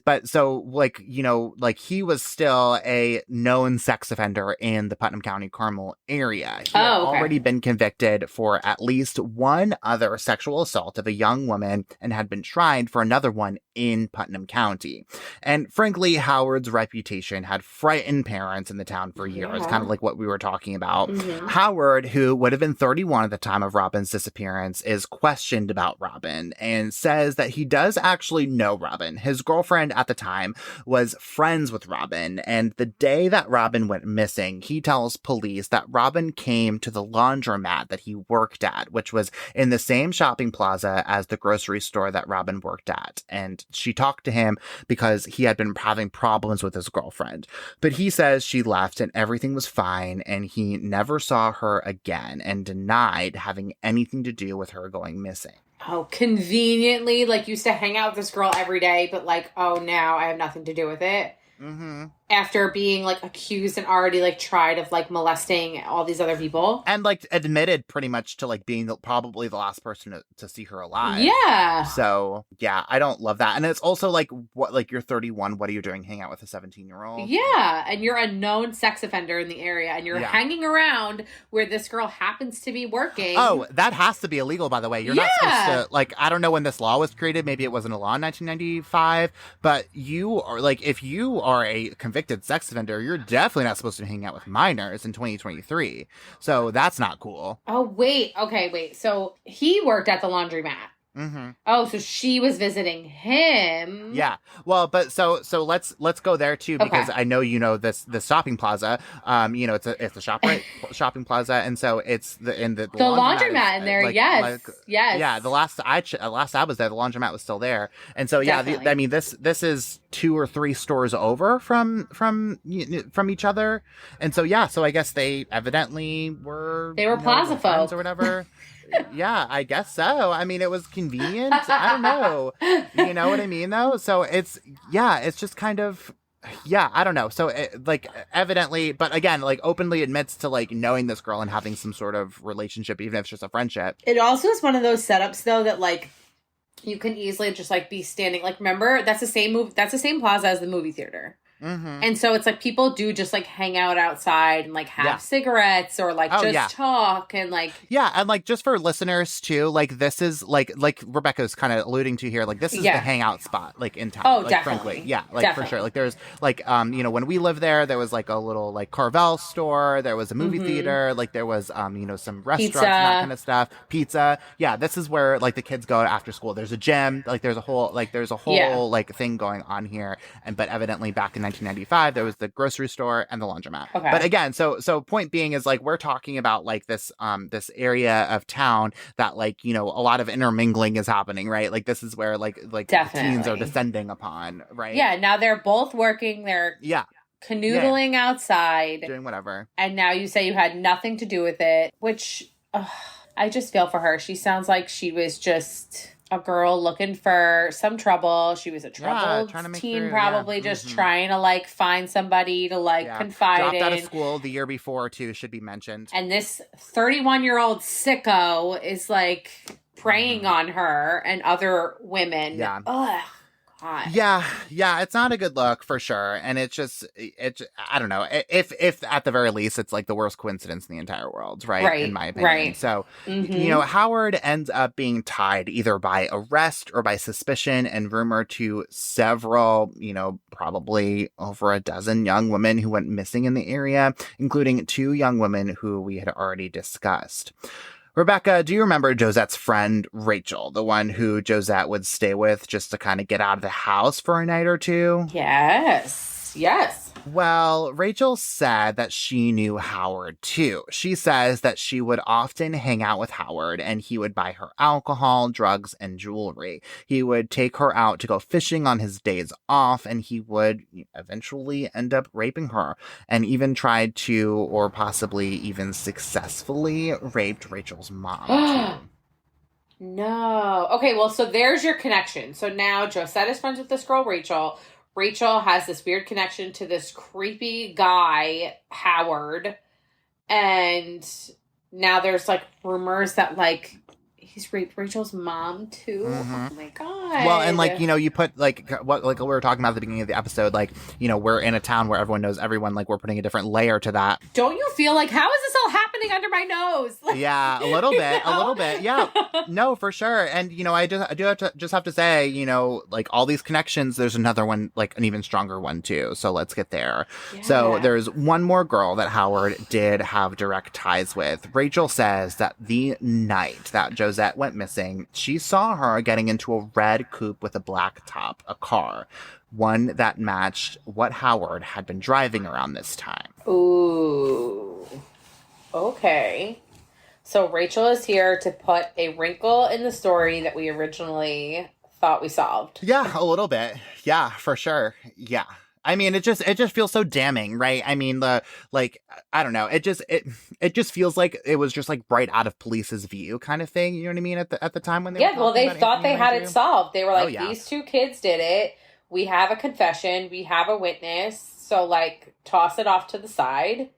but so like, you know, like he was still a known sex offender in the Putnam County Carmel area. He had already been convicted for at least one other sexual assault of a young woman and had been tried for another one in Putnam County. And frankly, Howard's reputation had frightened parents in the town for years, kind of like what we were talking about. Howard, who would have been 31 at the time of Robin's disappearance, is questioned about Robin and says that he does actually know Robin. His girlfriend at the time was friends with Robin, and the day that Robin went missing, he tells police that Robin came to the laundromat that he worked at, which was in the same shopping plaza as the grocery store that Robin worked at. And she talked to him because he had been having problems with his girlfriend. But he says she left and everything was fine, and he never saw her again and denied having anything to do with her going missing. Oh, conveniently, like, used to hang out with this girl every day, but like, oh, now I have nothing to do with it. After being like accused and already like tried of like molesting all these other people. And like admitted pretty much to like being probably the last person to see her alive. Yeah. So yeah, I don't love that. And it's also like, what, like you're 31, what are you doing hanging out with a 17-year-old? Yeah. And you're a known sex offender in the area and you're hanging around where this girl happens to be working. Oh, that has to be illegal, by the way. You're not supposed to, like, I don't know when this law was created. Maybe it wasn't a law in 1995, but you are like, if you are a convicted sex offender, you're definitely not supposed to hang out with minors in 2023. So that's not cool. Oh, wait. Okay, wait. So he worked at the laundromat. Oh, so she was visiting him. Yeah. Well, but so let's go there too, because I know you know this shopping plaza. You know, it's a shopping plaza, and so it's the laundromat in there. Like, yes. Yeah. The last I was there, the laundromat was still there, and so yeah. I mean, this is 2 or 3 stores over from each other, and so yeah. So I guess they evidently were plaza folks or whatever. Yeah, I guess so. I mean, it was convenient. I don't know. You know what I mean, though? So it's just kind of, I don't know. So, like, evidently, but again, like, openly admits to, like, knowing this girl and having some sort of relationship, even if it's just a friendship. It also is one of those setups, though, that, like, you can easily just, like, be standing. Like, remember, that's the same plaza as the movie theater. And so it's like people do just like hang out outside and like have cigarettes or like talk and like. Yeah. And like just for listeners too, like this is like Rebecca's kind of alluding to here, like this is the hangout spot like in town. Oh, like, definitely. Frankly. Yeah. Like for sure. Like there's like, you know, when we lived there was like a little like Carvel store. There was a movie theater. Like there was, you know, some restaurants and that kind of stuff. Pizza. Yeah. This is where like the kids go after school. There's a gym. Like there's a whole like thing going on here. But evidently back in 1995 there was the grocery store and the laundromat. But again, so point being is like we're talking about like this area of town that like, you know, a lot of intermingling is happening, right? Like this is where like teens are descending upon, right? Yeah, now they're both working, they're canoodling outside, doing whatever. And now you say you had nothing to do with it, which I just feel for her. She sounds like she was just a girl looking for some trouble. She was a troubled teen, probably just trying to like find somebody to like confide Dropped in. out of school the year before too, should be mentioned. And this 31-year-old sicko is like preying on her and other women. Yeah. Ugh. God. Yeah, it's not a good look for sure, and it I don't know, if at the very least it's like the worst coincidence in the entire world, right? In my opinion. Right. So you know, Howard ends up being tied either by arrest or by suspicion and rumor to several, you know, probably over a dozen young women who went missing in the area, including 2 young women who we had already discussed. Rebecca, do you remember Josette's friend, Rachel, the one who Josette would stay with just to kind of get out of the house for a night or two? Yes. Well, Rachel said that she knew Howard too. She says that she would often hang out with Howard and he would buy her alcohol, drugs, and jewelry. He would take her out to go fishing on his days off, and he would eventually end up raping her and even tried to, or possibly even successfully, raped Rachel's mom. No. Okay, well, so there's your connection. So now Josette is friends with this girl, Rachel. Rachel has this weird connection to this creepy guy, Howard. And now there's, like, rumors that, like, he's raped Rachel's mom, too. Mm-hmm. Oh, my God. Well, and, like, you know, you put, like we were talking about at the beginning of the episode, like, you know, we're in a town where everyone knows everyone, like, we're putting a different layer to that. Don't you feel like, how is this all happening under my nose? Yeah, a little bit. Yeah, no, for sure. And, you know, I do have to say, you know, like, all these connections, there's another one, like, an even stronger one, too. So let's get there. Yeah. So there's one more girl that Howard did have direct ties with. Rachel says that the night that Josette went missing, she saw her getting into a red coupe with a black top, a car, one that matched what Howard had been driving around this time. Ooh. Okay. So Rachel is here to put a wrinkle in the story that we originally thought we solved. Yeah, a little bit. Yeah, for sure. Yeah. I mean, it just feels so damning, right? I mean, I don't know. It just feels like it was just, like, right out of police's view kind of thing. You know what I mean? At the time when they were they thought they had it solved. They were like, these two kids did it. We have a confession. We have a witness. So, like, toss it off to the side.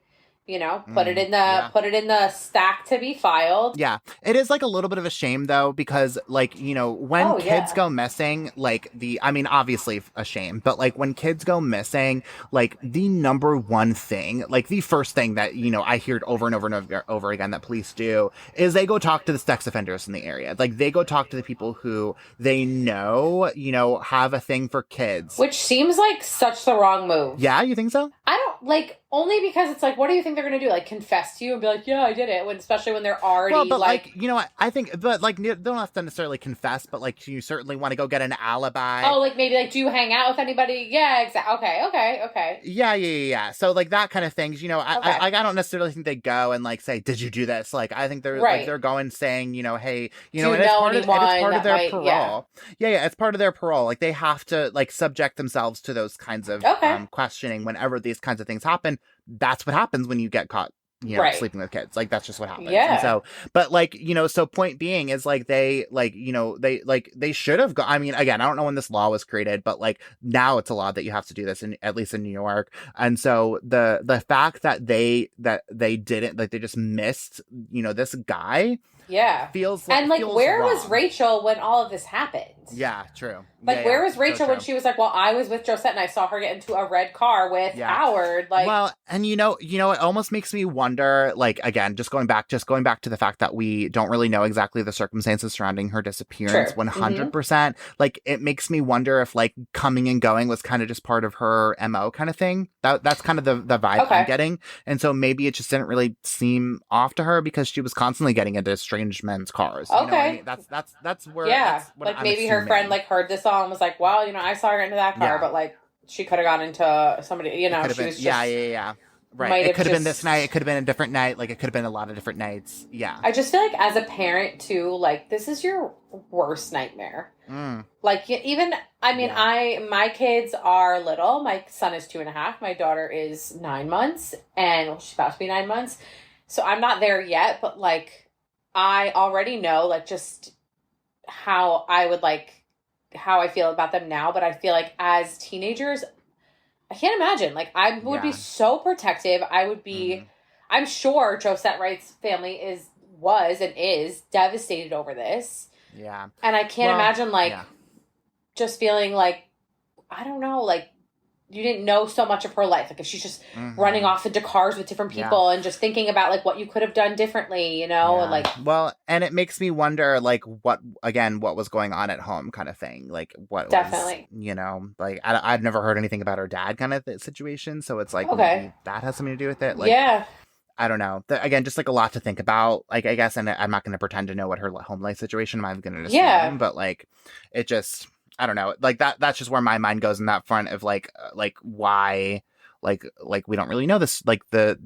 You know, put it in the stack to be filed. Yeah. It is, like, a little bit of a shame, though, because, like, you know, when kids go missing, like, I mean, obviously a shame, but, like, when kids go missing, like, the number one thing, like, the first thing that, you know, I hear over and over and over again that police do is they go talk to the sex offenders in the area. Like, they go talk to the people who they know, you know, have a thing for kids. Which seems like such the wrong move. Yeah, you think so? I don't, like, only because it's like, what do you think they're going to do? Like, confess to you and be like, yeah, I did it. Especially when they're already, well, but like, you know, I think, but, like, they don't have to necessarily confess, but, like, you certainly want to go get an alibi. Oh, like, maybe, like, do you hang out with anybody? Yeah, exactly. Okay. Yeah. So, like, that kind of things, you know, I don't necessarily think they go and, like, say, did you do this? Like, I think they're, like, they're going saying, you know, hey, you know, and it's part of their parole. Yeah, it's part of their parole. Like, they have to, like, subject themselves to those kinds of questioning whenever these kinds of things happen. That's what happens when you get caught, you know, sleeping with kids. Like, that's just what happens. Yeah. And so, but, like, you know, so point being is, like, they, like, you know, they should have I mean, again, I don't know when this law was created, but, like, now it's a law that you have to do this at least in New York. And so the fact that they didn't, like, they just missed, you know, this guy. Yeah. Feels where wrong. was Rachel when all of this happened? Yeah, true. Like, where was Rachel when she was like, well, I was with Josette and I saw her get into a red car with Howard? Like, well, and you know, it almost makes me wonder, like, again, just going back to the fact that we don't really know exactly the circumstances surrounding her disappearance 100%. Like, it makes me wonder if, like, coming and going was kind of just part of her MO kind of thing. That's kind of the vibe I'm getting. And so maybe it just didn't really seem off to her because she was constantly getting into strange men's cars. You know what I mean? That's where, that's what like, I'm maybe assuming. her friend, like, heard this song and was like, well, you know, I saw her get into that car, but, like, she could have gone into somebody, you know, she was just... Yeah. Right. It could have been this night. It could have been a different night. Like, it could have been a lot of different nights. Yeah. I just feel like as a parent, too, like, this is your worst nightmare. Like, even, I mean, my kids are little. My son is 2.5. My daughter is 9 months. And she's about to be 9 months. So I'm not there yet. But, like, I already know, like, just how I feel about them now. But I feel like as teenagers, I can't imagine. Like, I would be so protective. I would be, I'm sure Josette Wright's family was and is devastated over this. Yeah. And I can't imagine, like, just feeling like, I don't know, like, you didn't know so much of her life. Like, if she's just running off into cars with different people and just thinking about, like, what you could have done differently, you know? And, like, well, and it makes me wonder, like, what was going on at home kind of thing. Like, what definitely was, you know, like, I've never heard anything about her dad kind of situation. So it's like, maybe that has something to do with it. Like, I don't know. Again, just, like, a lot to think about. Like, I guess, and I'm not going to pretend to know what her home life situation. I'm going to assume, but, like, it just, I don't know. Like, that's just where my mind goes in that front of, like why, like we don't really know this. Like, the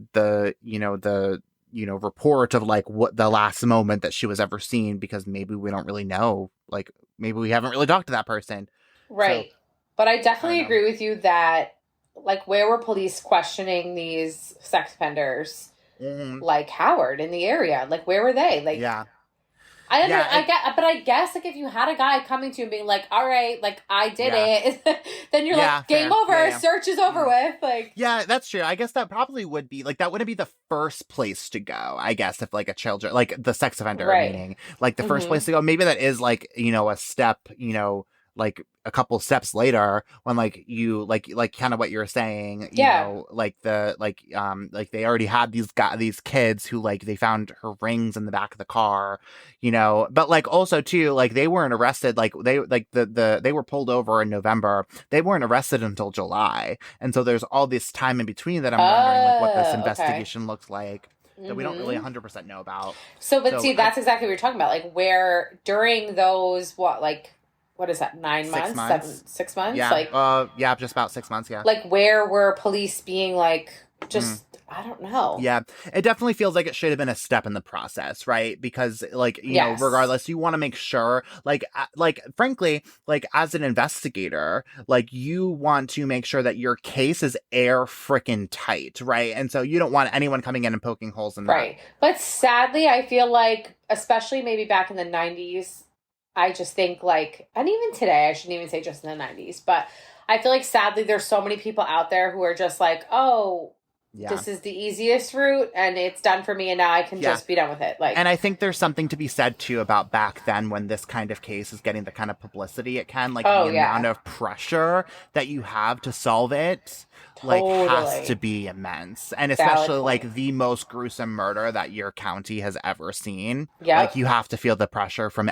report of, like, what the last moment that she was ever seen, because maybe we don't really know. Like, maybe we haven't really talked to that person. Right. So, but I definitely agree with you that, like, where were police questioning these sex offenders? Like Howard in the area, like, where were they? Like, I guess like if you had a guy coming to you and being like, all right, like I did it, then you're like, game over, search is over with. Like, yeah, that's true. I guess that probably would be like, that wouldn't be the first place to go, I guess, if like a children, like the sex offender meaning, like the first place to go. Maybe that is like, you know, a step, you know, like a couple steps later when like you like kind of what you're saying, you know, like the like they already had these kids who like they found her rings in the back of the car, you know, but like also too like they weren't arrested, like they like they were pulled over in November, they weren't arrested until July, and so there's all this time in between that I'm wondering like what this investigation looks like that we don't really 100% know about. But see, that's exactly what you're talking about, like where during those what is that, 9 months? 6 months? Yeah. Like, yeah, just about 6 months, yeah. Like, where were police being, like, just, I don't know. Yeah, it definitely feels like it should have been a step in the process, right? Because, like, you know, regardless, you want to make sure, like, frankly, like, as an investigator, like, you want to make sure that your case is air frickin' tight, right? And so you don't want anyone coming in and poking holes in that. Right. But sadly, I feel like, especially maybe back in the 90s, I just think like, and even today, I shouldn't even say just in the 90s, but I feel like sadly there's so many people out there who are just like, oh, this is the easiest route and it's done for me and now I can just be done with it. Like, and I think there's something to be said too about back then when this kind of case is getting the kind of publicity it can, like the amount of pressure that you have to solve it. Like has to be immense, and especially like the most gruesome murder that your county has ever seen. Like you have to feel the pressure from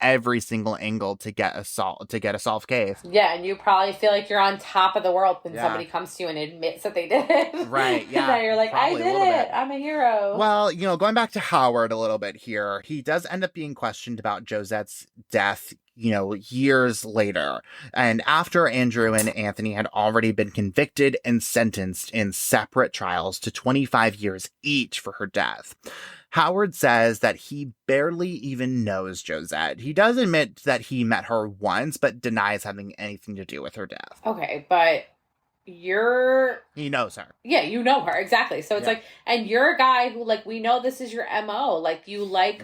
every single angle to get a solved case. Yeah, and you probably feel like you're on top of the world when somebody comes to you and admits that they did it. Right. Yeah. And you're like, I did it. I'm a hero. Well, you know, going back to Howard a little bit here, he does end up being questioned about Josette's death, you know, years later. And after Andrew and Anthony had already been convicted and sentenced in separate trials to 25 years each for her death, Howard says that he barely even knows Josette. He does admit that he met her once, but denies having anything to do with her death. Okay, but he knows her. Yeah, you know her. Exactly. So it's like, and you're a guy who, like, we know this is your MO. Like, you like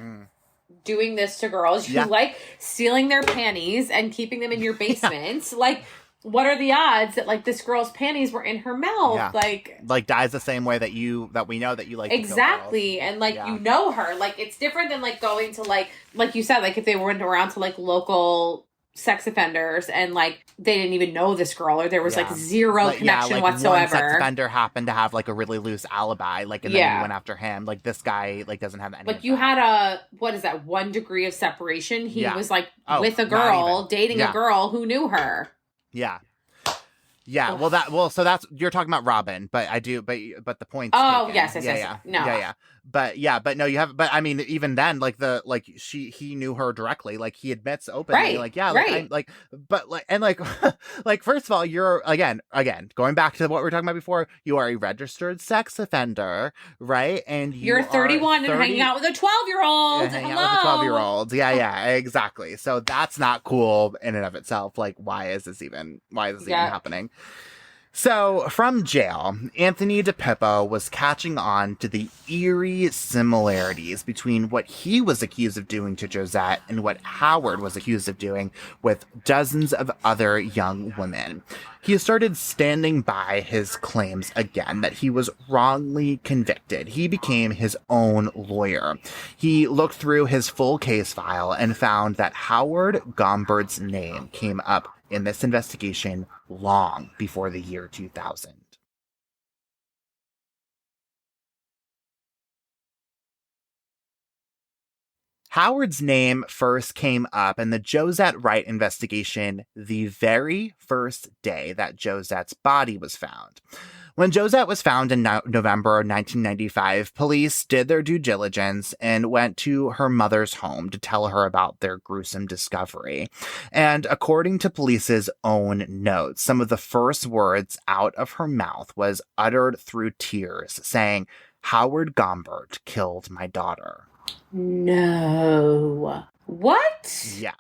doing this to girls. You like stealing their panties and keeping them in your basement. Like, what are the odds that like this girl's panties were in her mouth? Like dies the same way that we know that you like. Exactly. And like, you know her. Like, it's different than like going to like you said, like if they went around to like local sex offenders and like they didn't even know this girl or there was like zero connection whatsoever. One sex offender happened to have like a really loose alibi, like, and then you went after him. Like, this guy like doesn't have any. Like, you had a 1 degree of separation. He was like with a girl, dating a girl who knew her. Yeah. Yeah, so that's, you're talking about Robin, but the point's taken. Yes. No. But no, you have, but I mean, even then, like he knew her directly, like he admits openly, like first of all, you're again, going back to what we were talking about before, you are a registered sex offender, right? And you're 31 and hanging out with a 12-year-old. Hanging out with a 12-year-old. Yeah, exactly. So that's not cool in and of itself. Like, why is this even happening? So, from jail, Anthony DePippo was catching on to the eerie similarities between what he was accused of doing to Josette and what Howard was accused of doing with dozens of other young women. He started standing by his claims again that he was wrongly convicted. He became his own lawyer. He looked through his full case file and found that Howard Gombert's name came up in this investigation long before the year 2000. Howard's name first came up in the Josette Wright investigation the very first day that Josette's body was found. When Josette was found in November 1995, police did their due diligence and went to her mother's home to tell her about their gruesome discovery. And according to police's own notes, some of the first words out of her mouth was uttered through tears, saying, "Howard Gombert killed my daughter." No What? Yeah.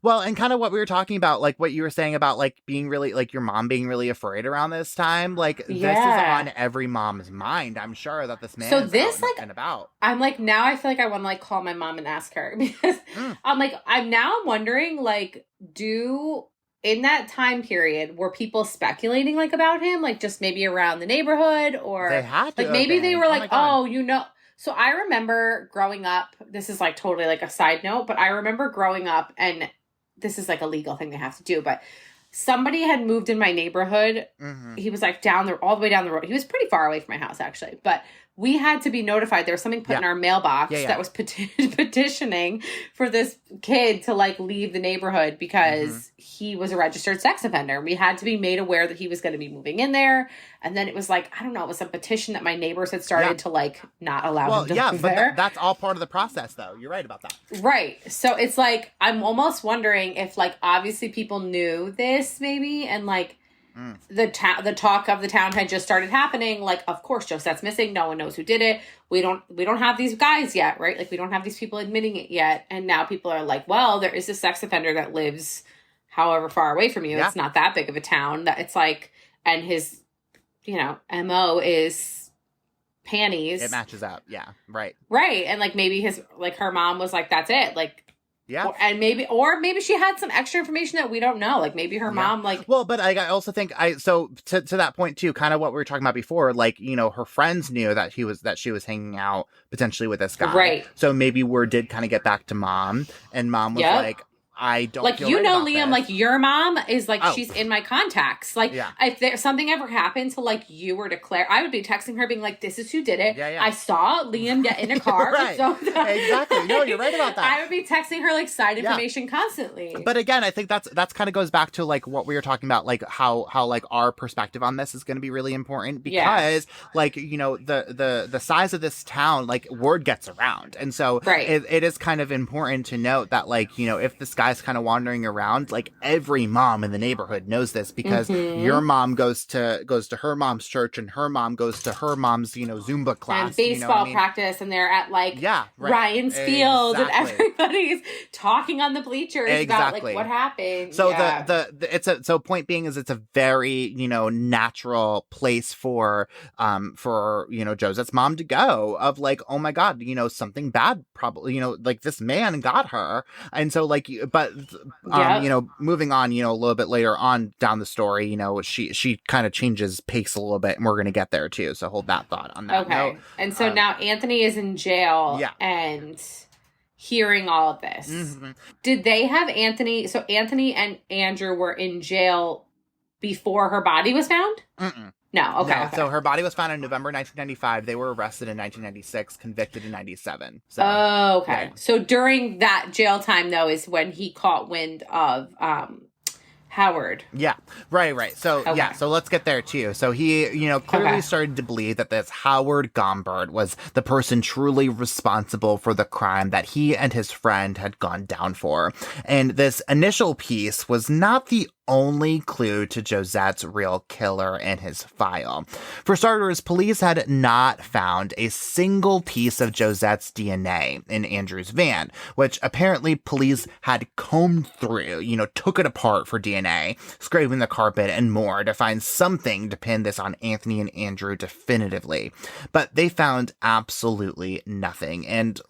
Well, and kind of what we were talking about, like what you were saying about like being really, like your mom being really afraid around this time. Like this is on every mom's mind. I'm sure that this man is out and about. I'm like, now I feel like I want to like call my mom and ask her because I'm wondering like, in that time period, were people speculating like about him, like just maybe around the neighborhood, or they had to like maybe they were like, So I remember growing up, this is like totally like a side note, but I remember growing up, and this is like a legal thing they have to do, but somebody had moved in my neighborhood. Mm-hmm. He was like all the way down the road. He was pretty far away from my house actually, but we had to be notified. There was something put in our mailbox that was petitioning for this kid to like leave the neighborhood because he was a registered sex offender. We had to be made aware that he was going to be moving in there. And then it was like, I don't know, it was a petition that my neighbors had started to like not allow him to live there. But that's all part of the process though. You're right about that. Right. So it's like, I'm almost wondering if like, obviously people knew this maybe, and like, the talk of the town had just started happening. Like, of course, Josette's missing. No one knows who did it. We don't have these guys yet, right? Like, we don't have these people admitting it yet. And now people are like, well, there is a sex offender that lives however far away from you. Yeah. It's not that big of a town. That it's like, and his, MO is panties. It matches up. Yeah. Right. Right. And like, maybe her mom was like, that's it. Like, yeah. Maybe she had some extra information that we don't know. Like maybe her mom Well, but I also think to that point too, kind of what we were talking about before, like, her friends knew that she was hanging out potentially with this guy. Right. So maybe word did kind of get back to mom, and mom was like, I don't like, feel right Liam, this. like your mom is like, she's in my contacts. Like if there something ever happened to like you or to Claire, I would be texting her being like, this is who did it. Yeah. I saw Liam get in a car. Right. Exactly. No, you're right about that. I would be texting her like side information constantly. But again, I think that's kind of goes back to like what we were talking about, like how like our perspective on this is going to be really important because like, the size of this town, like word gets around. And so it is kind of important to note that like, if this guy's kind of wandering around, like every mom in the neighborhood knows this because your mom goes to her mom's church, and her mom goes to her mom's Zumba class and baseball practice, and they're at like Ryan's Field, and everybody's talking on the bleachers about like what happened. So the point being is it's a very natural place for Josette's mom to go, of like, oh my god, something bad probably like this man got her. And so like, but moving on, a little bit later on down the story, she kind of changes pace a little bit, and we're going to get there too. So hold that thought on that. Okay. Note. And so now Anthony is in jail and hearing all of this. Mm-hmm. Did they have Anthony? So Anthony and Andrew were in jail before her body was found? Mm-mm. No, okay, okay. So her body was found in November 1995. They were arrested in 1996, convicted in 97. So, okay. Yeah. So during that jail time, though, is when he caught wind of Howard. Yeah, right. So, so let's get there, too. So he, clearly started to believe that this Howard Gombert was the person truly responsible for the crime that he and his friend had gone down for. And this initial piece was not the only clue to Josette's real killer in his file. For starters, police had not found a single piece of Josette's DNA in Andrew's van, which apparently police had combed through, took it apart for DNA, scraping the carpet and more to find something to pin this on Anthony and Andrew definitively. But they found absolutely nothing. And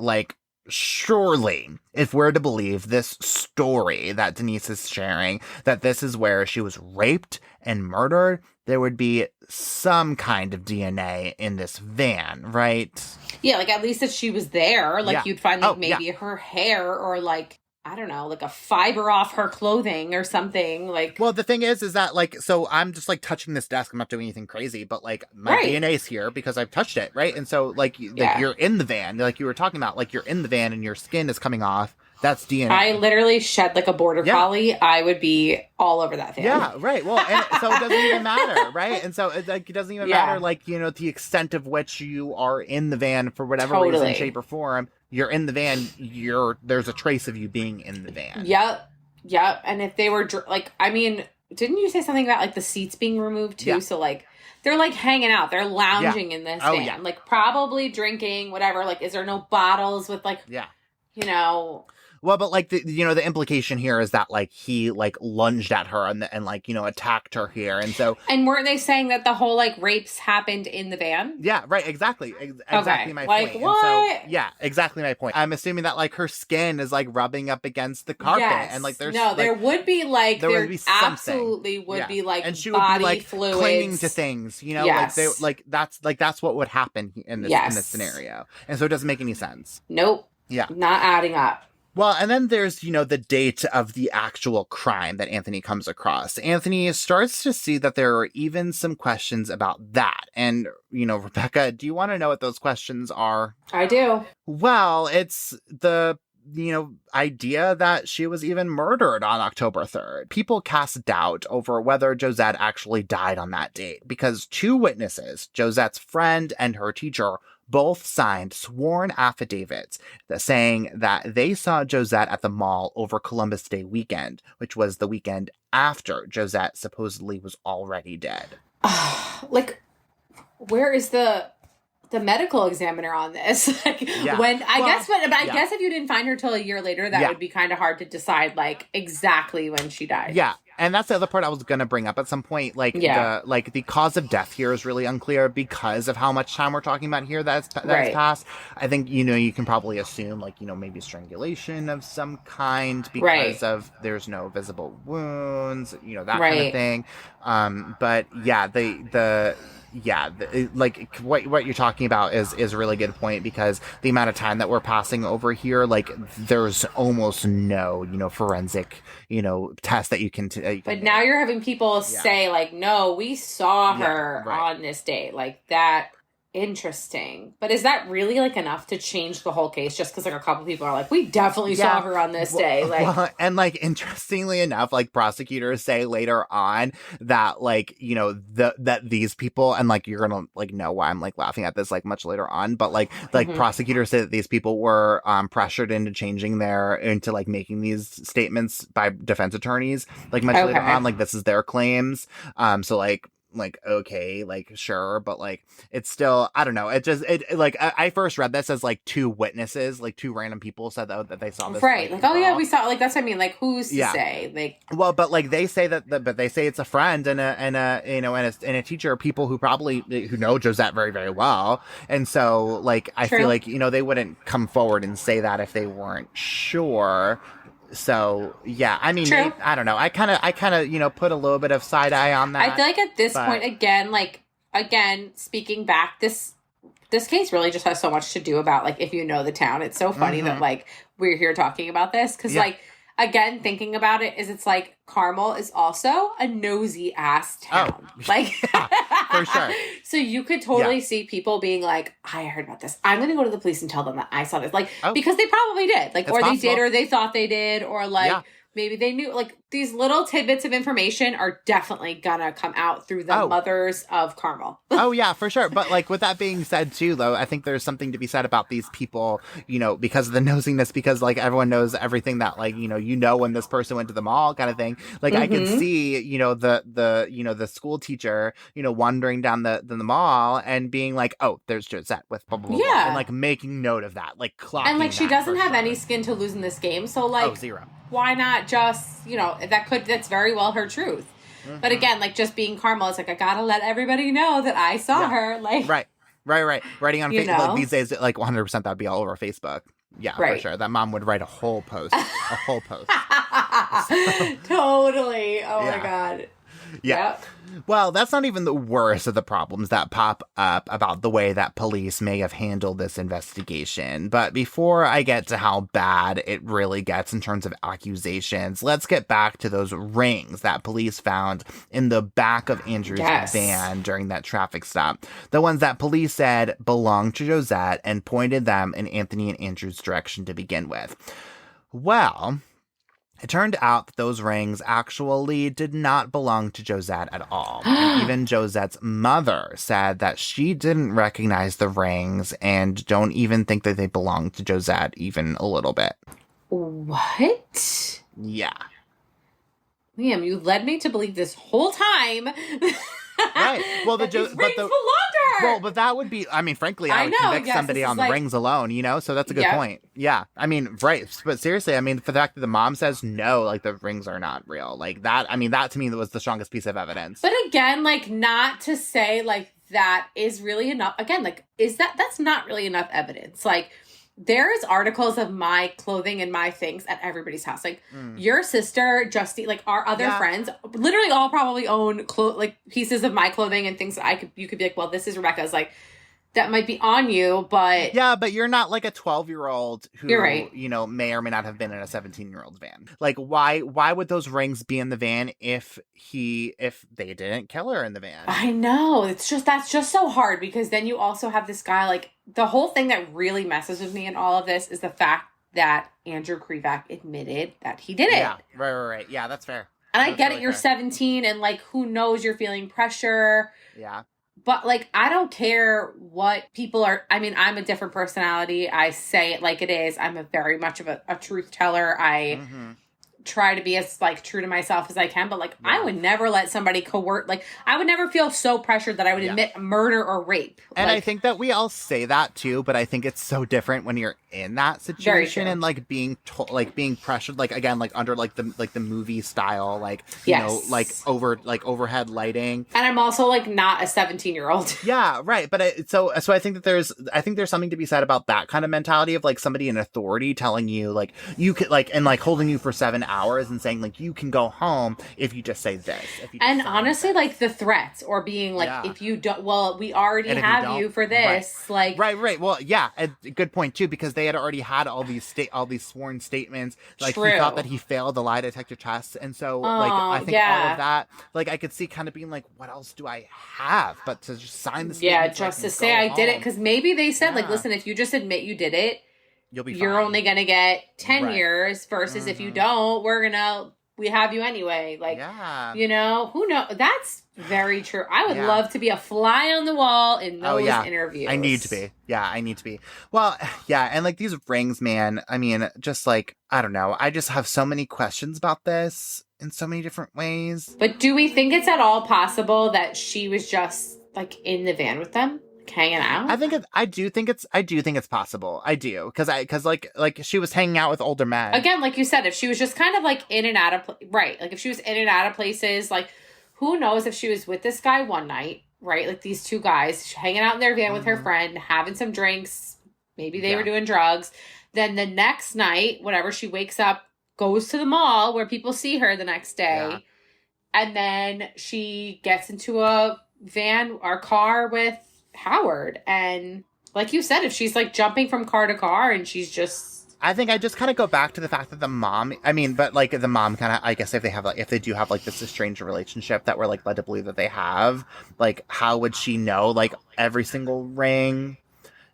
surely, if we're to believe this story that Denise is sharing, that this is where she was raped and murdered, there would be some kind of DNA in this van, right? Yeah, at least if she was there, you'd find maybe her hair or I don't know, a fiber off her clothing or something. Well, the thing is that so I'm just touching this desk. I'm not doing anything crazy, but my DNA's here because I've touched it, right? And so you're in the van, like you were talking about, you're in the van and your skin is coming off. That's DNA. I literally shed a border collie. I would be all over that thing. Yeah, right. Well, and so it doesn't even matter, right? And so it doesn't even matter, the extent of which you are in the van for whatever reason, shape, or form. You're in the van. There's a trace of you being in the van. Yep. And if they were didn't you say something about the seats being removed too? Yeah. So they're hanging out. They're lounging in this van. Yeah. Probably drinking, whatever. Is there no bottles with Well, but like the implication here is that like he like lunged at her and like attacked her here, and so weren't they saying that the whole like rapes happened in the van? Yeah, right, exactly, exactly my like, point. What? And so, yeah, exactly my point. I'm assuming that like her skin is like rubbing up against the carpet, and like there's there would be like there absolutely would be like and she body would be like fluids. clinging to things, like that's what would happen in this scenario, and so it doesn't make any sense. Nope. Yeah, not adding up. Well, and then there's, the date of the actual crime that Anthony comes across. Anthony starts to see that there are even some questions about that. And, Rebecca, do you want to know what those questions are? I do. Well, it's the idea that she was even murdered on October 3rd. People cast doubt over whether Josette actually died on that date because two witnesses, Josette's friend and her teacher, both signed sworn affidavits saying that they saw Josette at the mall over Columbus Day weekend, which was the weekend after Josette supposedly was already dead. Like, where is the medical examiner on this? I guess if you didn't find her till a year later, that would be kind of hard to decide like exactly when she died. Yeah. And that's the other part I was going to bring up at some point. Like, the cause of death here is really unclear because of how much time we're talking about here that's passed. I think, you can probably assume, like, maybe strangulation of some kind because of there's no visible wounds, that kind of thing. But, yeah, like what you're talking about is a really good point because the amount of time that we're passing over here, like there's almost no, forensic, test that you can. But now you're having people say like, no, we saw her on this day, like that. Interesting. But is that really like enough to change the whole case just because like a couple people are like, we definitely saw her on this day? Like, and like interestingly enough, like prosecutors say later on that like, that these people, and like you're gonna like know why I'm like laughing at this like much later on, but like prosecutors say that these people were pressured into like making these statements by defense attorneys like much later on, like this is their claims. So like okay, like sure, but like it's still, I don't know, I first read this as like two witnesses, like two random people said that they saw this, right? Like, oh yeah, we saw, like that's what I mean, like who's to say, like, well, but like they say but they say it's a friend and a teacher, people who probably who know Josette very, very well, and so like I feel like they wouldn't come forward and say that if they weren't sure. So yeah, I mean, I don't know. I kind of, put a little bit of side eye on that. I feel like at this point, again, speaking back, this case really just has so much to do about like if you know the town. It's so funny that like we're here talking about this because like again, thinking about it is it's like Carmel is also a nosy ass town. Like for sure. So you could totally see people being like, I heard about this. I'm going to go to the police and tell them that I saw this. Like, because they probably did. Like, or they did, or they thought they did, or like maybe they knew. Like, these little tidbits of information are definitely gonna come out through the mothers of Carmel. Oh yeah, for sure. But like with that being said too, though, I think there's something to be said about these people, because of the nosiness, because like everyone knows everything that like, when this person went to the mall kind of thing. Like I could see, the school teacher, wandering down the mall and being like, oh, there's Josette with blah, blah, blah, blah, and like making note of that, like clocking. And like she doesn't have any skin to lose in this game, so like zero. Why not just, that's very well her truth. But again, like just being Carmel, it's like, I gotta let everybody know that I saw her. Like, right. Writing on Facebook, like these days, like 100% that'd be all over Facebook. Yeah, for sure. That mom would write a whole post. Totally. Oh my God. Yeah. Yep. Well, that's not even the worst of the problems that pop up about the way that police may have handled this investigation. But before I get to how bad it really gets in terms of accusations, let's get back to those rings that police found in the back of Andrew's van during that traffic stop. The ones that police said belonged to Josette and pointed them in Anthony and Andrew's direction to begin with. Well, it turned out that those rings actually did not belong to Josette at all. And even Josette's mother said that she didn't recognize the rings and don't even think that they belonged to Josette even a little bit. What? Yeah. Liam, you led me to believe this whole time. Right. Well, these rings belong to Well, but that would be, I mean, frankly, I would convict somebody on the rings alone, you know? So that's a good point. Yeah. I mean, right. But seriously, I mean, for the fact that the mom says no, like the rings are not real. Like that, I mean, that to me was the strongest piece of evidence. But again, like not to say like that is really enough. Again, like, that's not really enough evidence. Like, there's articles of my clothing and my things at everybody's house. Like, your sister, Justy, like, our other friends, literally all probably own, like, pieces of my clothing and things that you could be like, well, this is Rebecca's. Like, that might be on you, but... Yeah, but you're not, like, a 12-year-old who, you're right. You know, may or may not have been in a 17-year-old's van. Like, why would those rings be in the van if they didn't kill her in the van? I know. That's just so hard, because then you also have this guy, like, the whole thing that really messes with me in all of this is the fact that Andrew Krivak admitted that he did it. Yeah, right. Yeah, that's fair. And I get it, you're 17, and, like, who knows, you're feeling pressure. Yeah. But, like, I don't care what people are... I mean, I'm a different personality. I say it like it is. I'm very much of a truth teller. I try to be as, like, true to myself as I can. But, like, I would never let somebody coerce... Like, I would never feel so pressured that I would admit murder or rape. And like, I think that we all say that, too. But I think it's so different when you're in that situation and, like, being pressured. Like, again, like, under, like, the movie style. Like, you know, like, overhead lighting. And I'm also, like, not a 17-year-old. Yeah, right. But so I think that there's something to be said about that kind of mentality of, like, somebody in authority telling you, like, you could, like, and, like, holding you for 7 hours and saying, like, you can go home if you just say this. And honestly, like, the threats or being like, if you don't, well, we already have you for this. Right. Like, right. Well, yeah, a good point too, because they had already had all these sworn statements. Like, he thought that he failed the lie detector test, and so like I think all of that, like, I could see kind of being like, what else do I have but to just sign the statement? Yeah, just to say I did it, because maybe they said like, listen, if you just admit you did it, you're only gonna get 10 years versus if you don't, we have you anyway. Like, you know, who knows? That's very true. I would love to be a fly on the wall in those interviews. I need to be. Yeah, I need to be. Well, yeah, and like these rings, man, I mean, just like, I don't know. I just have so many questions about this in so many different ways. But do we think it's at all possible that she was just like in the van with them? Hanging out? I do think it's possible. I do. Cause like she was hanging out with older men. Again, like you said, if she was just kind of like in and out of, right. Like if she was in and out of places, like who knows if she was with this guy one night, right? Like these two guys hanging out in their van with her friend, having some drinks. Maybe they were doing drugs. Then the next night, whatever, she wakes up, goes to the mall where people see her the next day. Yeah. And then she gets into a van or car with Howard. And like you said, if she's like jumping from car to car and she's just... I think I just kind of go back to the fact that the mom, I mean, but like the mom kind of, I guess if they do have like this estranged relationship that we're like led to believe that they have, like how would she know like every single ring?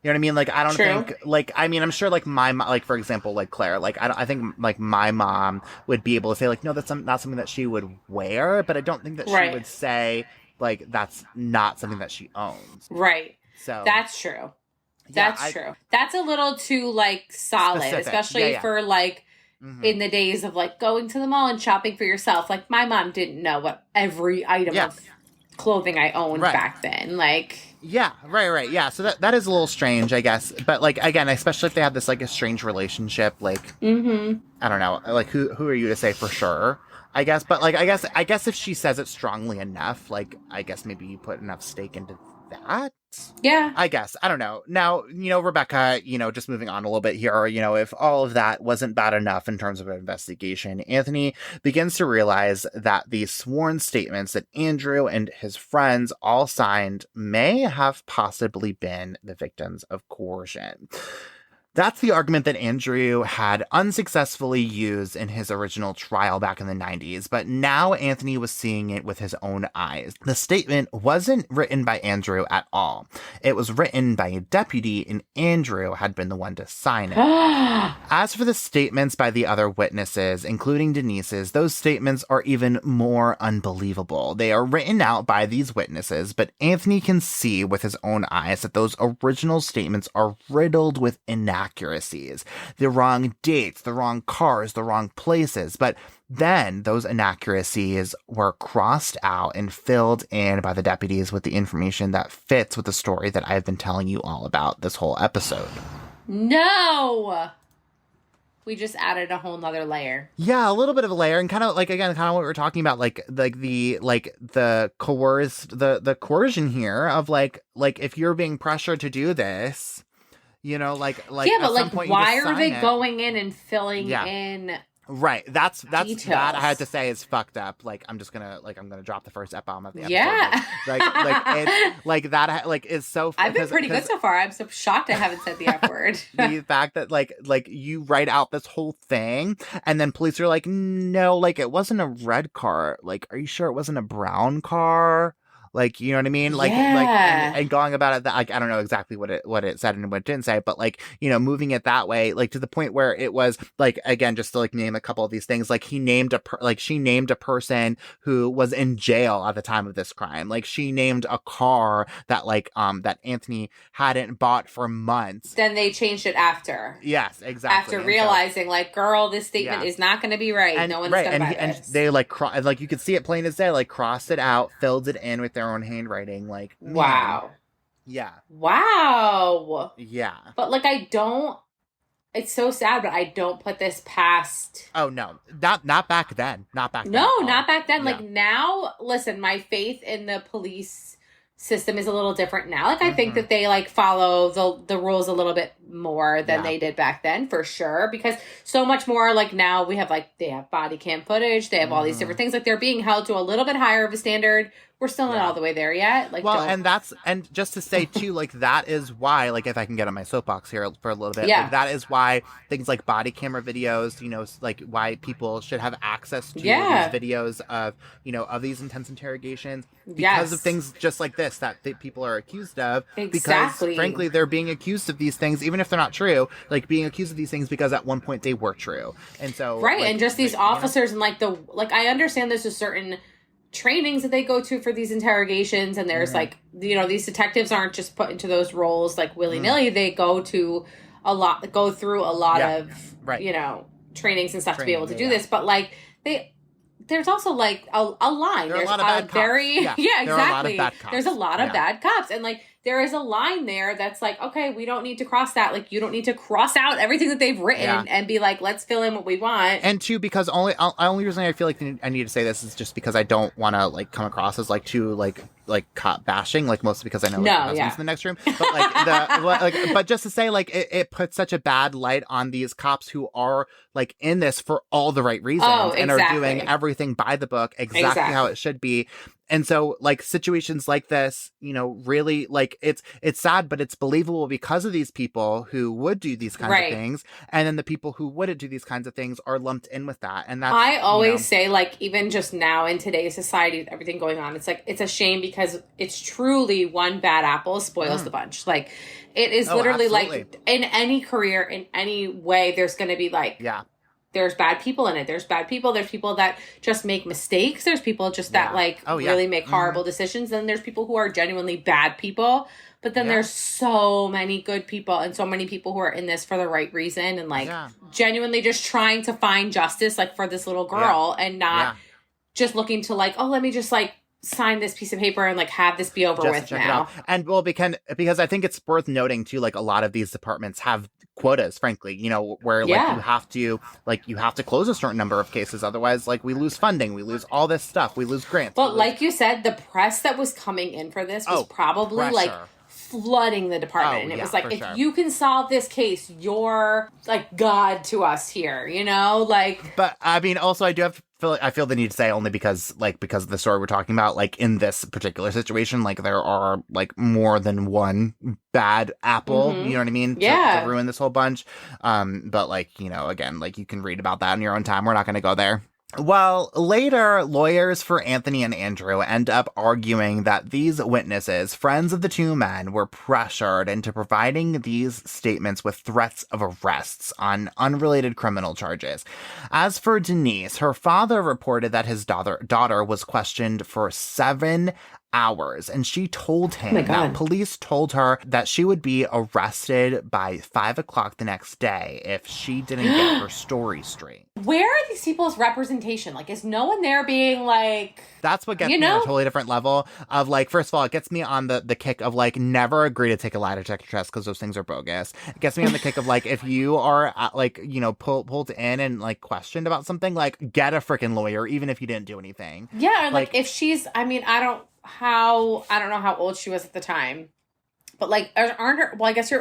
You know what I mean? Like, I don't think, like, I mean, I'm sure, like, like, for example, like, Claire, like, I think, like, my mom would be able to say, like, no, that's not something that she would wear, but I don't think that she would say, like, that's not something that she owns. Right. So. That's true. That's true. That's a little too, like, solid, specific. Especially for, like, in the days of, like, going to the mall and shopping for yourself. Like, my mom didn't know what every item of clothing I owned back then. Like... Yeah, right. Yeah, so that is a little strange, I guess. But, like, again, especially if they have this, like, a strange relationship, like, I don't know, like, who are you to say for sure, I guess. But, like, I guess if she says it strongly enough, like, I guess maybe you put enough stake into that. Yeah. I guess. I don't know. Now, you know, Rebecca, you know, just moving on a little bit here, you know, if all of that wasn't bad enough in terms of an investigation, Anthony begins to realize that the sworn statements that Andrew and his friends all signed may have possibly been the victims of coercion. That's the argument that Andrew had unsuccessfully used in his original trial back in the 90s, but now Anthony was seeing it with his own eyes. The statement wasn't written by Andrew at all. It was written by a deputy, and Andrew had been the one to sign it. As for the statements by the other witnesses, including Denise's, those statements are even more unbelievable. They are written out by these witnesses, but Anthony can see with his own eyes that those original statements are riddled with inaccuracies. inaccuracies, the wrong dates, the wrong cars, the wrong places. But then those inaccuracies were crossed out and filled in by the deputies with the information that fits with the story that I've been telling you all about this whole episode. No! We just added a whole nother layer. Yeah, a little bit of a layer, and kind of like, again, kind of what we were talking about, the coercion here of like if you're being pressured to do this, you know, like yeah, but at like some point why are they going in and filling in? Right. That's details. That I had to say is fucked up. Like I'm gonna drop the first F-bomb of the episode. Yeah. Like that is so. I've been pretty good so far. I'm so shocked I haven't said the F word. The fact that like you write out this whole thing and then police are like, no, like it wasn't a red car. Like, are you sure it wasn't a brown car? Like, you know what I mean? Like, and going about it, like, I don't know exactly what it said and what it didn't say, but like, you know, moving it that way, like to the point where it was like, again, just to like name a couple of these things, like she named a person who was in jail at the time of this crime. Like she named a car that that Anthony hadn't bought for months. Then they changed it after. Yes, exactly. After realizing like, girl, this statement is not going to be right. No one's going to buy this. And they like, you could see it plain as day, like crossed it out, filled it in with their own handwriting, like wow. Yeah. Wow. Yeah. But like it's so sad, but I don't put this past. Oh no. Not back then. Not back then. No, not back then. Yeah. Like now, listen, my faith in the police system is a little different now. Like I think that they like follow the rules a little bit more than they did back then, for sure, because so much more like now we have like they have body cam footage, they have all these different things, like they're being held to a little bit higher of a standard. We're still not all the way there yet. Like, well, and just to say too, like that is why, like if I can get on my soapbox here for a little bit, like, that is why things like body camera videos, you know, like why people should have access to these videos of, you know, of these intense interrogations because of things just like this that people are accused of. Exactly. Because frankly, they're being accused of these things, even if they're not true, like being accused of these things because at one point they were true. And so like, and just these officers and like I understand there's a certain trainings that they go to for these interrogations, and there's like, you know, these detectives aren't just put into those roles like willy-nilly. They go through a lot of you know, trainings and stuff to be able to do this, but like there's also like a line. There's a lot of bad cops. Exactly. There's a lot of bad cops, and like there is a line there that's like, okay, we don't need to cross that. Like, you don't need to cross out everything that they've written and be like, let's fill in what we want. And two, because only reason I feel like I need to say this is just because I don't want to like come across as like too like cop bashing, like mostly because I know my husband's in the next room. But like but just to say, like it puts such a bad light on these cops who are like in this for all the right reasons and are doing everything by the book exactly how it should be. And so like situations like this, you know, really like it's sad, but it's believable because of these people who would do these kinds of things. And then the people who wouldn't do these kinds of things are lumped in with that. And that's, I always say, like, even just now in today's society, with everything going on, it's like, it's a shame because it's truly one bad apple spoils the bunch. Like it is literally like in any career, in any way, there's going to be like, there's bad people in it. There's bad people. There's people that just make mistakes. There's people just that really make horrible decisions. Then there's people who are genuinely bad people. But then there's so many good people and so many people who are in this for the right reason and like genuinely just trying to find justice like for this little girl and not just looking to like, oh, let me just like sign this piece of paper and like have this be over with now. And well, because I think it's worth noting too, like a lot of these departments have quotas, frankly, you know, where like you have to close a certain number of cases, otherwise like we lose funding, we lose all this stuff, we lose grants. But like you said, the press that was coming in for this was probably like flooding the department. And it was like, if you can solve this case, you're like God to us here, you know, like. But I mean, also I do have to I feel the need to say, only because of the story we're talking about, like in this particular situation, like there are like more than one bad apple, you know what I mean? To ruin this whole bunch. But like, you know, again, like you can read about that in your own time. We're not going to go there. Well, later, lawyers for Anthony and Andrew end up arguing that these witnesses, friends of the two men, were pressured into providing these statements with threats of arrests on unrelated criminal charges. As for Denise, her father reported that his daughter was questioned for 7 hours. And she told him my that God. police told her that she would be arrested by 5 o'clock the next day if she didn't get her story straight. Where are these people's representation? Like, is no one there being like... That's what gets me on a totally different level of, like, first of all, it gets me on the kick of, like, never agree to take a lie detector test because those things are bogus. It gets me on the kick of, like, if you are, like, you know, pulled in and, like, questioned about something, like, get a freaking lawyer, even if you didn't do anything. Yeah, like if she's, I mean, I don't know how old she was at the time, but, like, aren't her, well, I guess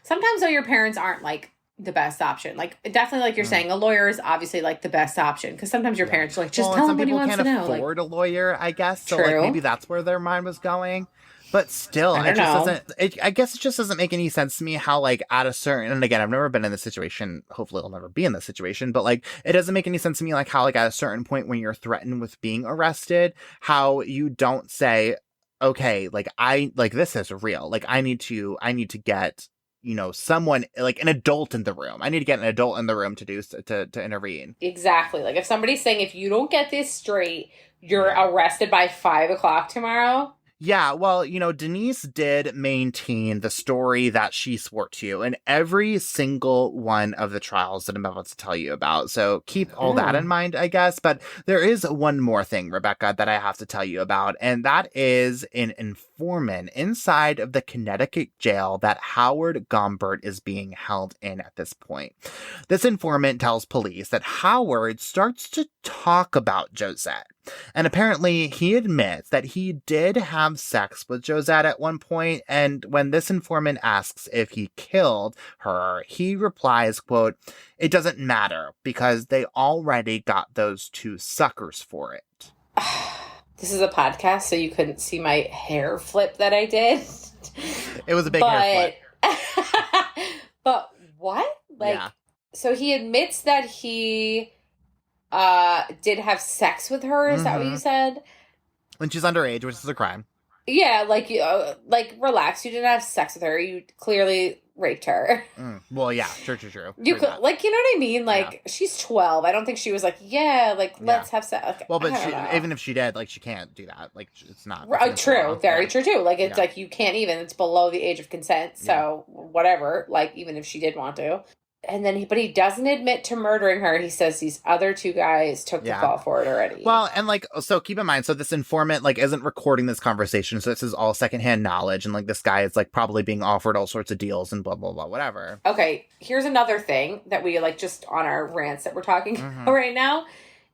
sometimes though your parents aren't, like, the best option. Like, definitely, like you're saying, a lawyer is obviously, like, the best option, because sometimes your parents are like, just tell him what he wants to know. Some people can't afford a lawyer, I guess, so, True. like, maybe that's where their mind was going. But still, I guess it just doesn't make any sense to me how, like, at a certain, and again, I've never been in this situation, hopefully I'll never be in this situation, but, like, it doesn't make any sense to me, like, how, like, at a certain point when you're threatened with being arrested, how you don't say, okay, like, this is real, like, I need to get, you know, someone, like, an adult in the room. I need to get an adult in the room to intervene. Exactly. Like, if somebody's saying, if you don't get this straight, you're arrested by 5 o'clock tomorrow. Yeah, well, you know, Denise did maintain the story that she swore to in every single one of the trials that I'm about to tell you about. So keep all that in mind, I guess. But there is one more thing, Rebecca, that I have to tell you about, and that is an informant inside of the Connecticut jail that Howard Gombert is being held in at this point. This informant tells police that Howard starts to talk about Josette. And apparently he admits that he did have sex with Josette at one point, and when this informant asks if he killed her, he replies, quote, "It doesn't matter because they already got those 2 suckers for it." This is a podcast, so you couldn't see my hair flip that I did. It was a big hair flip. But what? Like, so he admits that he did have sex with her. Is that what you said? When she's underage, which is a crime. Yeah, like relax. You didn't have sex with her. You clearly raped her. Well, yeah, true. You could, like, you know what I mean? Like, she's 12. I don't think she was like, let's have sex. Like, well, but even if she did, like, she can't do that. Like, it's not. True, very true too. Like, it's like you can't even. It's below the age of consent. So whatever. Like, even if she did want to. And then but he doesn't admit to murdering her. He says these other 2 guys took the fall for it already. Well, and, like, so keep in mind, so this informant, like, isn't recording this conversation. So this is all secondhand knowledge. And, like, this guy is, like, probably being offered all sorts of deals and blah, blah, blah, whatever. Okay. Here's another thing that we, like, just on our rants that we're talking about right now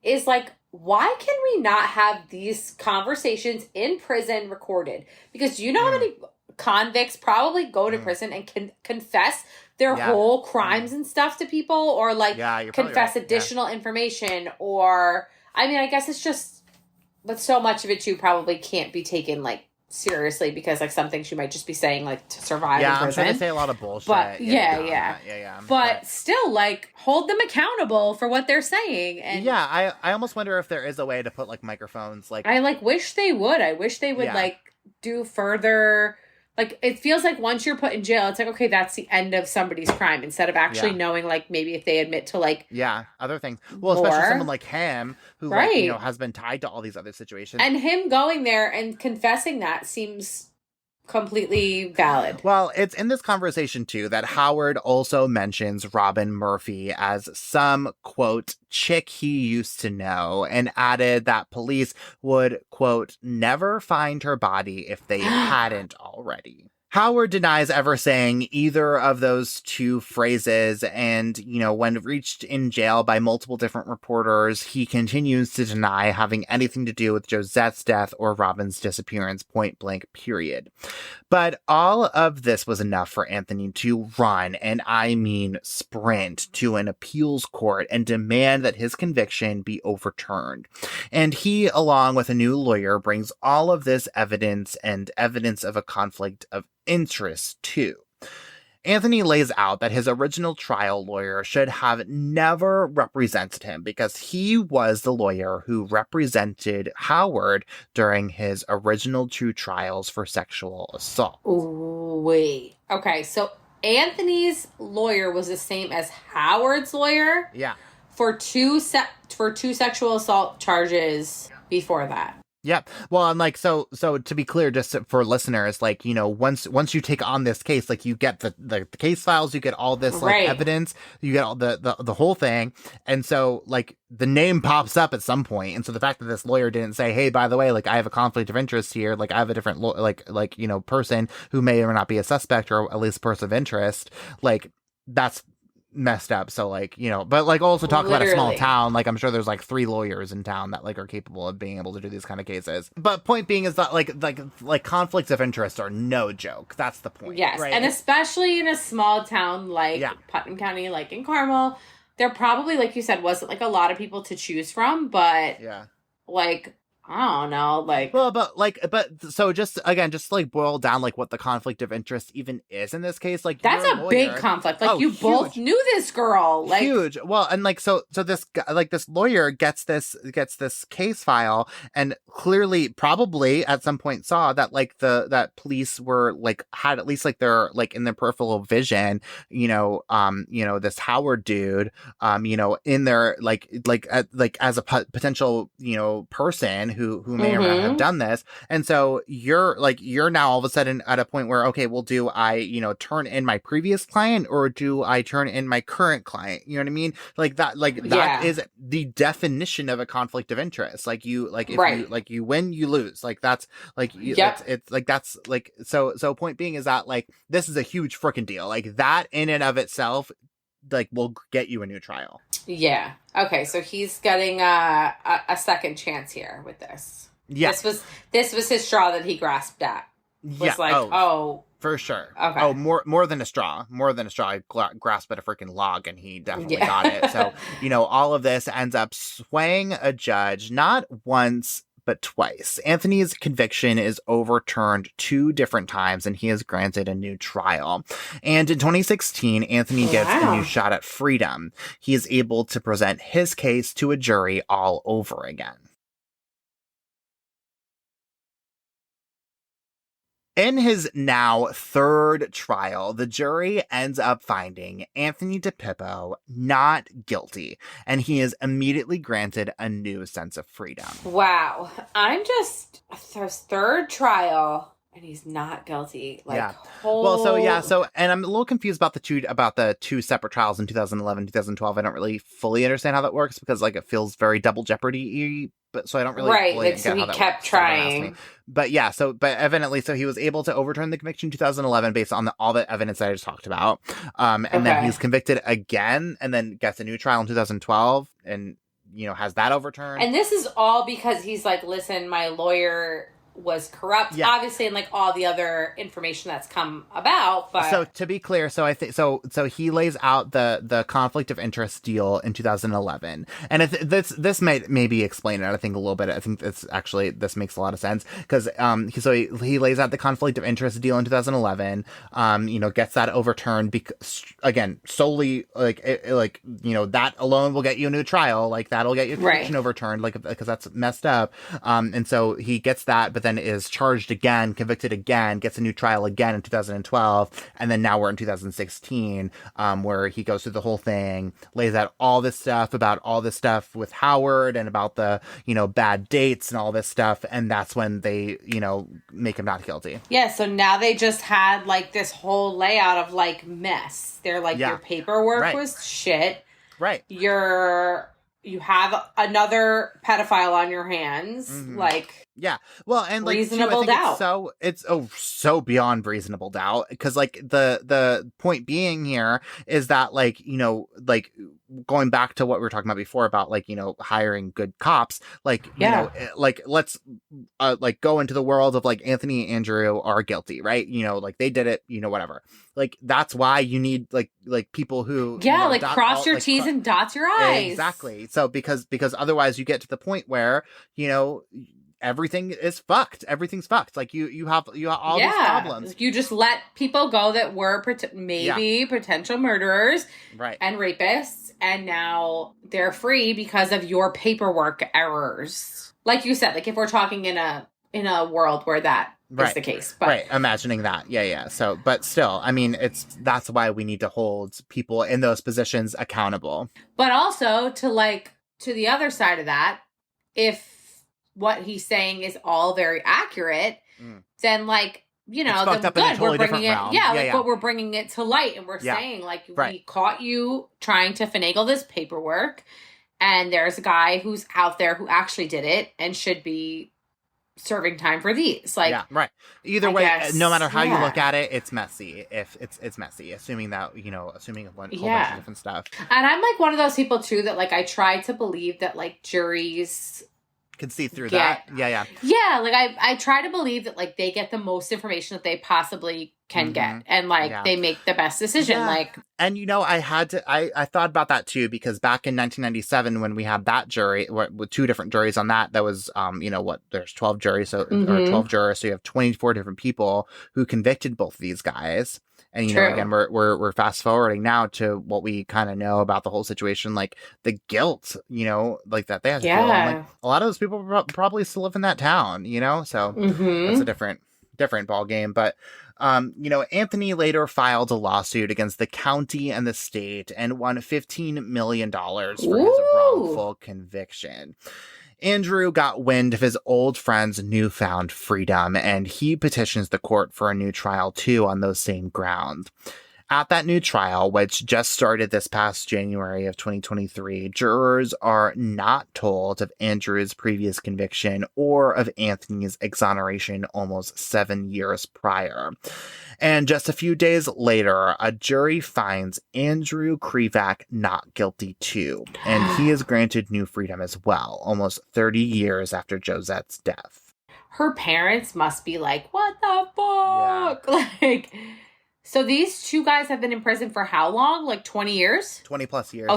is, like, why can we not have these conversations in prison recorded? Because do you know how many convicts probably go to prison and can confess their whole crimes and stuff to people, or, like, confess additional information, or, I mean, I guess it's just, but so much of it too probably can't be taken, like, seriously, because, like, some things you might just be saying, like, to survive in prison. I'm trying to say a lot of bullshit. But But still, like, hold them accountable for what they're saying. And I almost wonder if there is a way to put, like, microphones, like, I, like, wish they would. I wish they would like do further. Like, it feels like once you're put in jail, it's like, okay, that's the end of somebody's crime, instead of actually knowing, like, maybe if they admit to, like... Yeah, other things. Well, especially someone like him, who, like, you know, has been tied to all these other situations. And him going there and confessing that seems completely valid. Well, it's in this conversation, too, that Howard also mentions Robin Murphy as some, quote, chick he used to know, and added that police would, quote, never find her body if they hadn't already. Howard denies ever saying either of those 2 phrases, and, you know, when reached in jail by multiple different reporters, he continues to deny having anything to do with Josette's death or Robin's disappearance, point blank, period. But all of this was enough for Anthony to run, and I mean sprint, to an appeals court and demand that his conviction be overturned. And he, along with a new lawyer, brings all of this evidence and evidence of a conflict of interest, too. Anthony lays out that his original trial lawyer should have never represented him because he was the lawyer who represented Howard during his original 2 trials for sexual assault. Ooh, wait. Okay, so Anthony's lawyer was the same as Howard's lawyer? Yeah. For two sexual assault charges before that. Yeah. Well, and like, so to be clear, just for listeners, like, you know, once you take on this case, like you get the case files, you get all this like Right. evidence, you get all the whole thing. And so like the name pops up at some point. And so the fact that this lawyer didn't say, hey, by the way, like I have a conflict of interest here, like I have a different like, you know, person who may or not be a suspect or at least a person of interest, like that's messed up. So like, you know, but like also talk about a small town, like I'm sure there's like 3 lawyers in town that like are capable of being able to do these kind of cases. But point being is that like conflicts of interest are no joke. That's the point. Yes. Right? And especially in a small town like Putnam County, like in Carmel, there probably, like you said, wasn't like a lot of people to choose from, but like I don't know, like... Well, but so just, again, just like boil down like what the conflict of interest even is in this case. Like that's a big conflict. Like you both knew this girl. Like huge. Well, and like, so this guy, like this lawyer gets this case file and clearly probably at some point saw that like that police were like had at least like their like in their peripheral vision, this Howard dude, in their like as a potential, person who may or may not have done this. And so you're now all of a sudden at a point where, okay, well, do I, turn in my previous client or do I turn in my current client? You know what I mean? That is the definition of a conflict of interest. Like you win, you lose. Like that's like, it's like, that's like, so point being is that like, this is a huge freaking deal. Like that in and of itself, like will get you a new trial. Yeah. Okay. So he's getting a second chance here with this. Yeah. This was his straw that he grasped at. For sure. Okay. Oh, more than a straw. More than a straw. I grasped at a freaking log and he definitely got it. So, all of this ends up swaying a judge not once, but twice. Anthony's conviction is overturned 2 different times and he is granted a new trial. And in 2016, Anthony gets a new shot at freedom. He is able to present his case to a jury all over again. In his now 3rd trial, the jury ends up finding Anthony DePippo not guilty, and he is immediately granted a new sense of freedom. Wow. I'm just... His 3rd trial... And he's not guilty. And I'm a little confused about the two separate trials in 2011, 2012. I don't really fully understand how that works because like it feels very double jeopardy-y, but so I don't really fully get so he how that kept works. trying. But evidently, so he was able to overturn the conviction in 2011 based on all the evidence that I just talked about. And then he's convicted again and then gets a new trial in 2012 and, has that overturned. And this is all because he's like, listen, my lawyer was corrupt, obviously, and like all the other information that's come about. But so to be clear, so I think so he lays out the conflict of interest deal in 2011, and this maybe explain it. I think a little bit. I think this makes a lot of sense because he lays out the conflict of interest deal in 2011. Gets that overturned because again solely that alone will get you a new trial. Like that'll get your conviction overturned. Like because that's messed up. And so he gets that, but then is charged again, convicted again, gets a new trial again in 2012, and then now we're in 2016, where he goes through the whole thing, lays out all this stuff with Howard and about the, bad dates and all this stuff, and that's when they, make him not guilty. Yeah, so now they just had, like, this whole layout of, like, mess. They're like, your paperwork was shit. Right. You have another pedophile on your hands, Yeah, well, and like reasonable doubt. It's so beyond reasonable doubt because like the point being here is that like going back to what we were talking about before about like hiring good cops, like let's go into the world of like Anthony and Andrew are guilty, right? Like they did it, whatever. Like that's why you need like people who cross your T's and dots your I's. Exactly. So because otherwise you get to the point where everything is fucked. Everything's fucked. Like you have all these problems. You just let people go that were potential murderers, and rapists, and now they're free because of your paperwork errors. Like you said, like if we're talking in a world where that is the case, but imagining that, So, but still, I mean, that's why we need to hold people in those positions accountable. But also to the other side of that, if what he's saying is all very accurate, then like, you know, then good. We're bringing it, realm. But we're bringing it to light, and we're saying like, we caught you trying to finagle this paperwork, and there's a guy who's out there who actually did it and should be serving time for these. Like, Either way, no matter how you look at it, it's messy. If it's messy, assuming that, you know, assuming a whole bunch of different stuff. And I'm like one of those people too that like I try to believe that like juries can see through that. Yeah. Like I try to believe that like they get the most information that they possibly can get, and like they make the best decision. Like, and you know, I thought about that too, because back in 1997 when we had that jury with two different juries on that was you know what, there's 12 juries, so or 12 jurors, so you have 24 different people who convicted both of these guys. And, you know, again, we're fast forwarding now to what we kind of know about the whole situation, like the guilt, you know, like that they had to feel. Like, a lot of those people probably still live in that town, you know, so that's a different ball game. But, you know, Anthony later filed a lawsuit against the county and the state and won $15 million for his wrongful conviction. Andrew got wind of his old friend's newfound freedom, and he petitions the court for a new trial, too, on those same grounds. At that new trial, which just started this past January of 2023, jurors are not told of Andrew's previous conviction or of Anthony's exoneration almost 7 years prior. And just a few days later, a jury finds Andrew Krivak not guilty too, and he is granted new freedom as well, almost 30 years after Josette's death. Her parents must be like, what the fuck? Yeah. Like, so these two guys have been in prison for how long? Like 20 years? 20 plus years,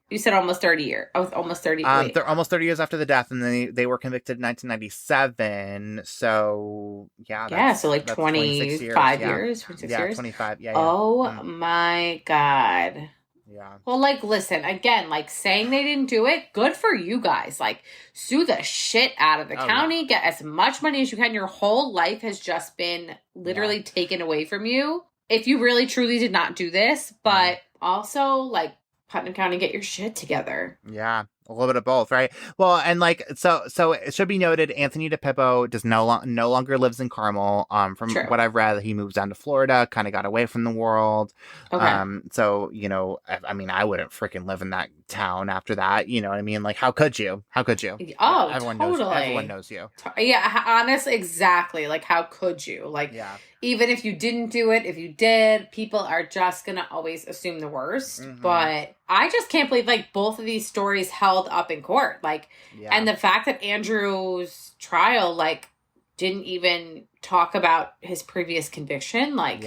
You said almost 30 years. Oh, almost 30. They're almost 30 years after the death, and they were convicted in 1997. So, so like 25 years. 26 years? 25, Oh, my God. Yeah. Well, like, listen, again, like, saying they didn't do it, good for you guys. Like, sue the shit out of the county, get as much money as you can. Your whole life has just been literally taken away from you. If you really, truly did not do this, but also, like, Putnam County, get your shit together. Yeah, a little bit of both, right? Well, and like, so it should be noted, Anthony DePippo does no longer lives in Carmel. From what I've read, he moves down to Florida, kind of got away from the world. Okay. So, you know, I mean, I wouldn't freaking live in that town after that. You know what I mean? Like, how could you? Oh, everyone totally. Everyone knows you. Yeah, honestly, exactly. Like, how could you? Like, even if you didn't do it, if you did, people are just going to always assume the worst. But I just can't believe, like, both of these stories held up in court. Like, and the fact that Andrew's trial, like, didn't even talk about his previous conviction, like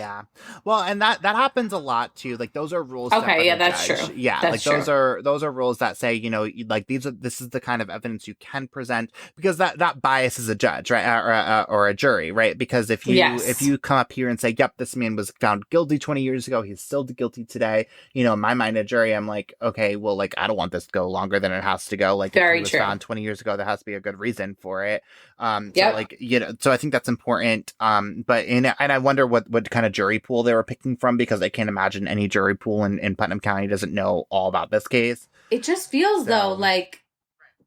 well, and that happens a lot too. Like, those are rules. That's true. That's true. those are rules that say, you know, like, this is the kind of evidence you can present, because that biases a judge, right, or a jury, right? Because if you come up here and say, yep, this man was found guilty 20 years ago, he's still guilty today, you know, in my mind, a jury, I'm like, okay, well, like, I don't want this to go longer than it has to go. Like, very if he was true. found 20 years ago, there has to be a good reason for it. So, like, you know, so I think that's important. But and I wonder what kind of jury pool they were picking from, because I can't imagine any jury pool in Putnam County doesn't know all about this case. It just feels though like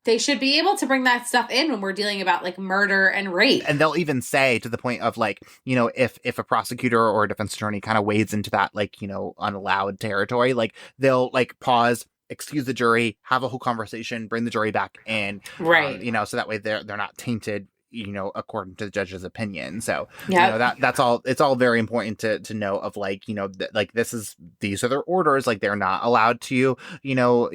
they should be able to bring that stuff in when we're dealing about like murder and rape. And they'll even say, to the point of, like, you know, if a prosecutor or a defense attorney kind of wades into that, like, you know, unallowed territory, like, they'll like pause, excuse the jury, have a whole conversation, bring the jury back in, right? You know, so that way they're not tainted, you know, according to the judge's opinion. So, you know, that's all, it's all very important to know of, like, you know, like, these are their orders. Like, they're not allowed to, you know,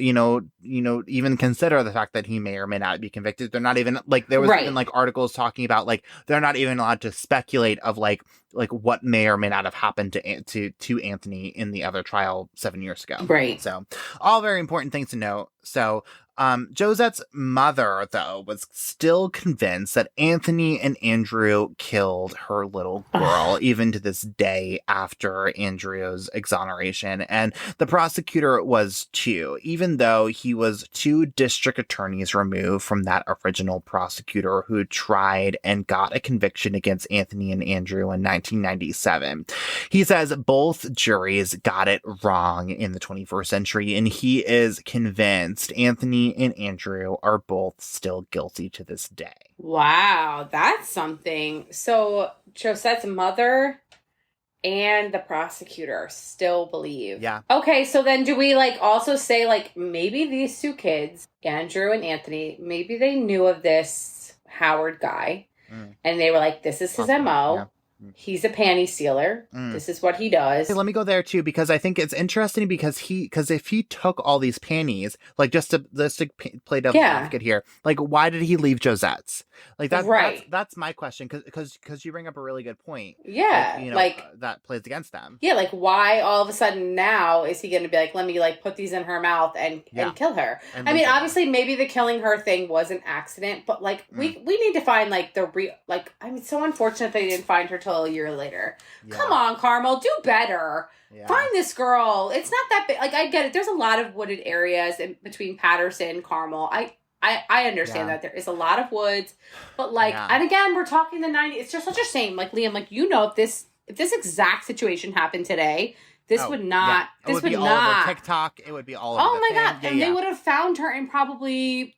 even consider the fact that he may or may not be convicted. They're not even, like, there was even like articles talking about, like, they're not even allowed to speculate of like what may or may not have happened to Anthony in the other trial 7 years ago. Right. So, all very important things to know. So, Josette's mother, though, was still convinced that Anthony and Andrew killed her little girl, even to this day after Andrew's exoneration. And the prosecutor was too, even though he was 2 district attorneys removed from that original prosecutor who tried and got a conviction against Anthony and Andrew in 1997. He says both juries got it wrong in the 21st century, and he is convinced Anthony and Andrew are both still guilty to this day. Wow, that's something. So Josette's mother and the prosecutor still believe. Yeah. Okay, so then do we also say maybe these 2 kids, Andrew and Anthony, maybe they knew of this Howard guy and they were like, this is his MO. Yeah. He's a panty stealer. This is what he does. Hey, let me go there too, because I think it's interesting because if he took all these panties, just to play devil's advocate here, why did he leave Josette's? That's my question, because you bring up a really good point. Yeah, that plays against them. Yeah, why all of a sudden now is he going to be let me put these in her mouth and kill her? I mean, obviously maybe the killing her thing was an accident, but we need to find the real it's so unfortunate they didn't find her till a year later. Yeah. Come on, Carmel, do better. Yeah. Find this girl. It's not that big. I get it. There's a lot of wooded areas in between Patterson, Carmel. I understand that there is a lot of woods, but and again, we're talking the 90s. It's just such a shame. Liam, if this exact situation happened today, this would not. Yeah. This would be all over TikTok. It would be all over. Oh my god! Yeah, and they would have found her in probably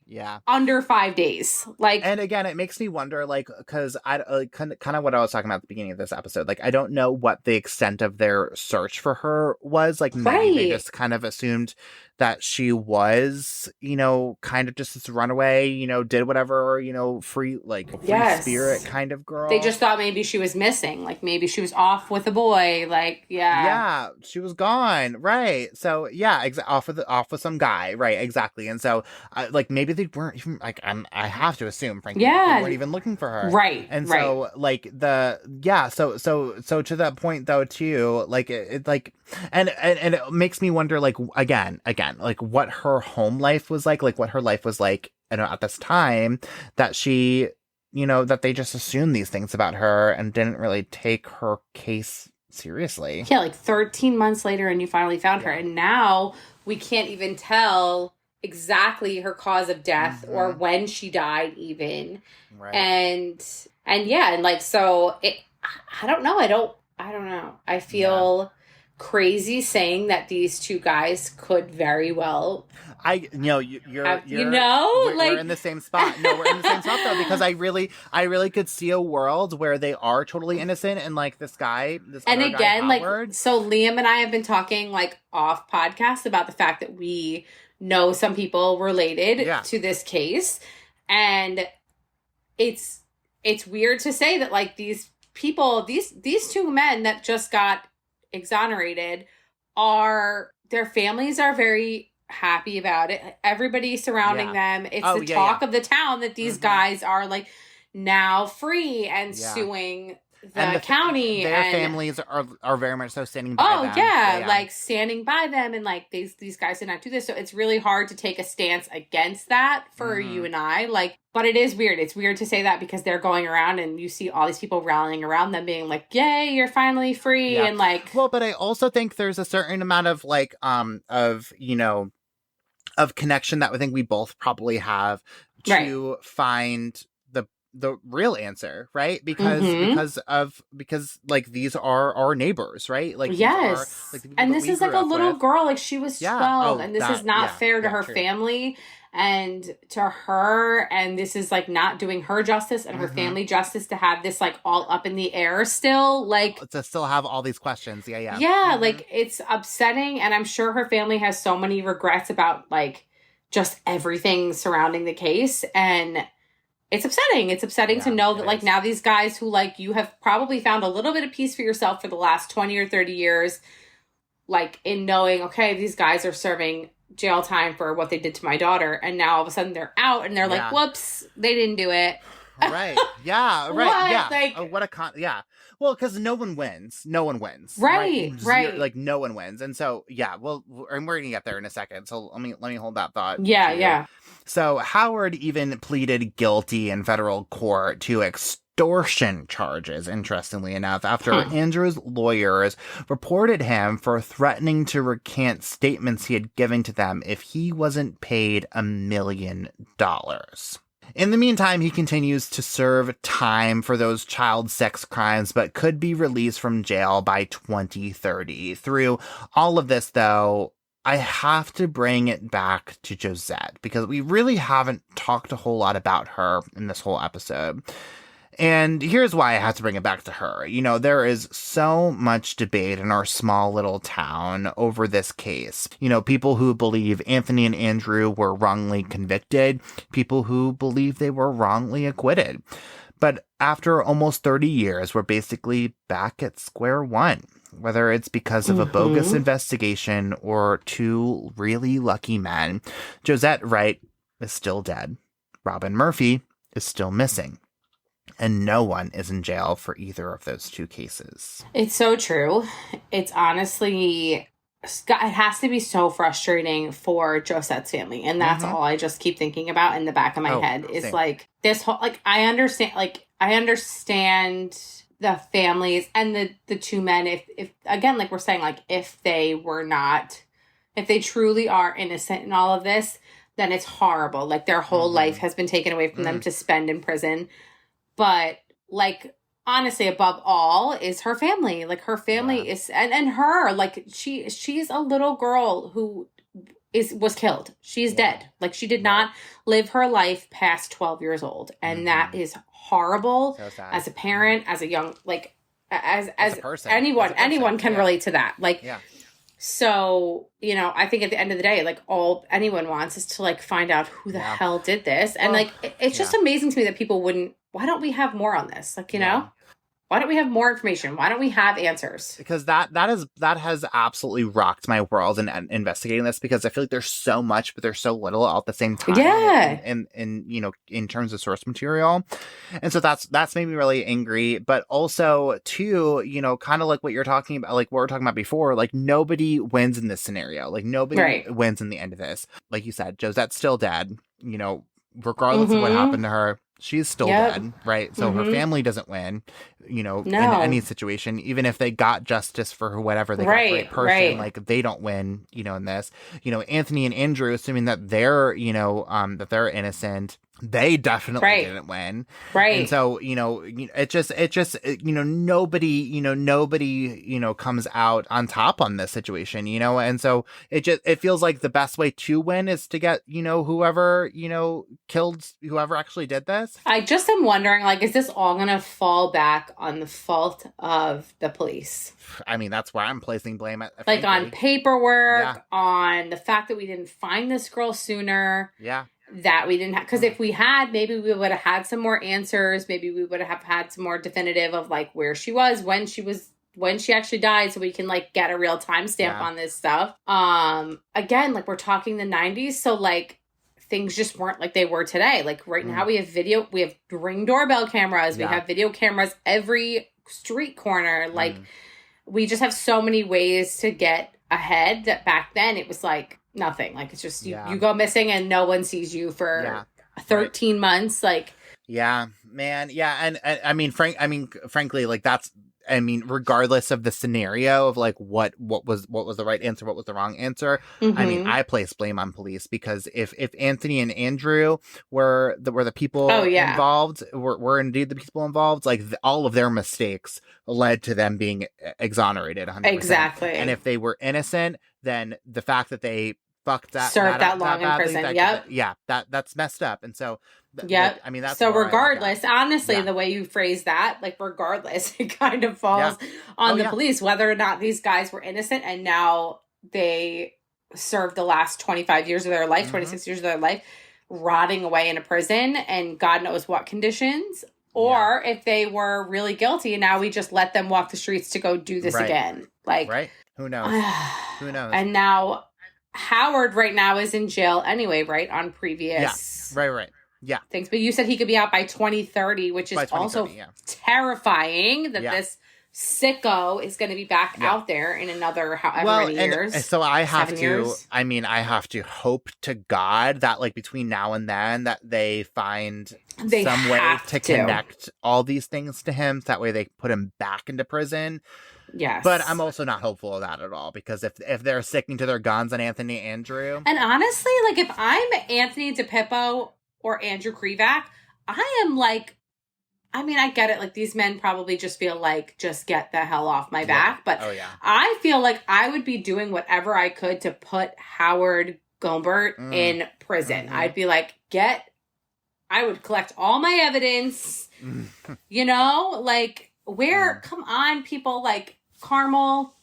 under 5 days. And again, it makes me wonder, because I kind of what I was talking about at the beginning of this episode. I don't know what the extent of their search for her was. Maybe they just kind of assumed that she was, kind of just this runaway, did whatever, free spirit kind of girl. They just thought maybe she was missing. Maybe she was off with a boy. Yeah, she was gone. Right. So, off with some guy. Right. Exactly. And so, maybe they weren't even, I have to assume, frankly, they weren't even looking for her. Right. And so, so to that point, though, too, and it makes me wonder, again, what her home life was what her life was at this time, that she, that they just assumed these things about her and didn't really take her case seriously. Yeah, 13 months later and you finally found her. And now we can't even tell exactly her cause of death or when she died even. Right. And so I don't know. I don't know. I feel crazy saying that these 2 guys could very well. We're in the same spot. No, we're in the same spot though, because I really could see a world where they are totally innocent and this guy, and again, Howard. So Liam and I have been talking off podcast about the fact that we know some people related to this case, and it's weird to say that these people, these 2 men that just got exonerated, their families are very happy about it. Everybody surrounding them, it's the talk of the town that these guys are now free and suing the county. Their families are very much so standing by them. Standing by them, and these guys did not do this. So it's really hard to take a stance against that for you and I. But it is weird. It's weird to say that because they're going around and you see all these people rallying around them being yay, you're finally free. Yeah. And well, but I also think there's a certain amount of of connection that I think we both probably have to find the real answer, right? Because these are our neighbors, right? Yes. And this is a little girl, she was 12, and this is not fair to her family and to her, and this is not doing her justice and her family justice to have this all up in the air still, to still have all these questions. It's upsetting, and I'm sure her family has so many regrets about just everything surrounding the case, and it's upsetting. It's upsetting to know that now these guys who you have probably found a little bit of peace for yourself for the last 20 or 30 years, in knowing, okay, these guys are serving jail time for what they did to my daughter, and now all of a sudden they're out and they're whoops, they didn't do it. Right. Yeah. Right. Yeah. What a well, because no one wins. Right. No one wins. And so, well, and we're going to get there in a second. So let me hold that thought. Yeah. So Howard even pleaded guilty in federal court to extortion charges, interestingly enough, after Andrew's lawyers reported him for threatening to recant statements he had given to them if he wasn't paid $1 million. In the meantime, he continues to serve time for those child sex crimes, but could be released from jail by 2030. Through all of this, though, I have to bring it back to Josette, because we really haven't talked a whole lot about her in this whole episode. And here's why I have to bring it back to her. You know, there is so much debate in our small little town over this case. You know, people who believe Anthony and Andrew were wrongly convicted, people who believe they were wrongly acquitted. But after almost 30 years, we're basically back at square one. Whether it's because of a bogus investigation or two really lucky men, Josette Wright is still dead. Robin Murphy is still missing. And no one is in jail for either of those two cases. It's so true. It's honestly, it has to be so frustrating for Josette's family. And that's all I just keep thinking about in the back of my head is same. Like this whole, like, I understand the families and the two men. If again, like we're saying, like if they truly are innocent in all of this, then it's horrible. Like their whole life has been taken away from them to spend in prison. But, like, honestly, above all is her family. Like, her family is... And her, like, she's a little girl who was killed. She's dead. Like, she did not live her life past 12 years old. And that is horrible. So sad. As a parent, as a young... Like, as a person. Anyone can relate to that. Like... Yeah. So, you know, I think at the end of the day, like, all anyone wants is to, like, find out who the hell did this. And, like, it's just amazing to me that people wouldn't... Why don't we have more on this? Like, you know? Why don't we have more information? Why don't we have answers? Because that has absolutely rocked my world in investigating this, because I feel like there's so much, but there's so little all at the same time. Yeah. And you know, in terms of source material. And so that's made me really angry. But also, too, you know, kind of like what you're talking about, like what we were talking about before, like nobody wins in this scenario. Like nobody wins in the end of this. Like you said, Josette's still dead, you know, regardless of what happened to her. She's still dead, right? So her family doesn't win, you know, in any situation. Even if they got justice for whatever they got for a person, like they don't win, you know, in this. You know, Anthony and Andrew, assuming that they're, you know, that they're innocent, they definitely didn't win. Right. And so, you know, it just, you know, nobody, you know, comes out on top on this situation, you know? And so it feels like the best way to win is to get, you know, whoever, you know, killed whoever actually did this. I just am wondering, like, is this all going to fall back on the fault of the police? I mean, that's where I'm placing blame at. Like on paperwork, on the fact that we didn't find this girl sooner. Yeah. That we didn't have, because if we had, maybe we would have had some more answers. Maybe we would have had some more definitive of like where she was, when she actually died, so we can like get a real timestamp on this stuff. Again, like we're talking the 90s, so like things just weren't like they were today. Like right now we have Ring doorbell cameras, we have video cameras every street corner. Like we just have so many ways to get ahead that back then it was like nothing. Like it's just you go missing and no one sees you for 13 months. Like man. And I mean, frankly, like that's, I mean, regardless of the scenario of like what was the right answer, what was the wrong answer. I mean, I place blame on police, because if Anthony and Andrew were the people involved, were indeed the people involved, like all of their mistakes led to them being exonerated 100%. Exactly. And if they were innocent, then the fact that they fucked served that long in prison. That's messed up. And so I mean, that's so regardless, honestly, the way you phrase that, like regardless, it kind of falls on the police, whether or not these guys were innocent and now they served the last 25 years of their life, 26 years of their life, rotting away in a prison and God knows what conditions, or if they were really guilty and now we just let them walk the streets to go do this again. Like, who knows? Who knows? And now Howard right now is in jail anyway, right? On previous things. But you said he could be out by 2030, which is also terrifying that this sicko is going to be back out there in another however many years. And so I have 7 to, years. I mean, I have to hope to God that like between now and then that they find some way to connect all these things to him. So that way they put him back into prison. Yes. But I'm also not hopeful of that at all, because if they're sticking to their guns on Anthony Andrew. And honestly, like if I'm Anthony DePippo or Andrew Krivak, I am like, I mean, I get it. Like these men probably just feel like, just get the hell off my back. But I feel like I would be doing whatever I could to put Howard Gombert in prison. I'd be like, I would collect all my evidence, you know, like come on, people, like Carmel,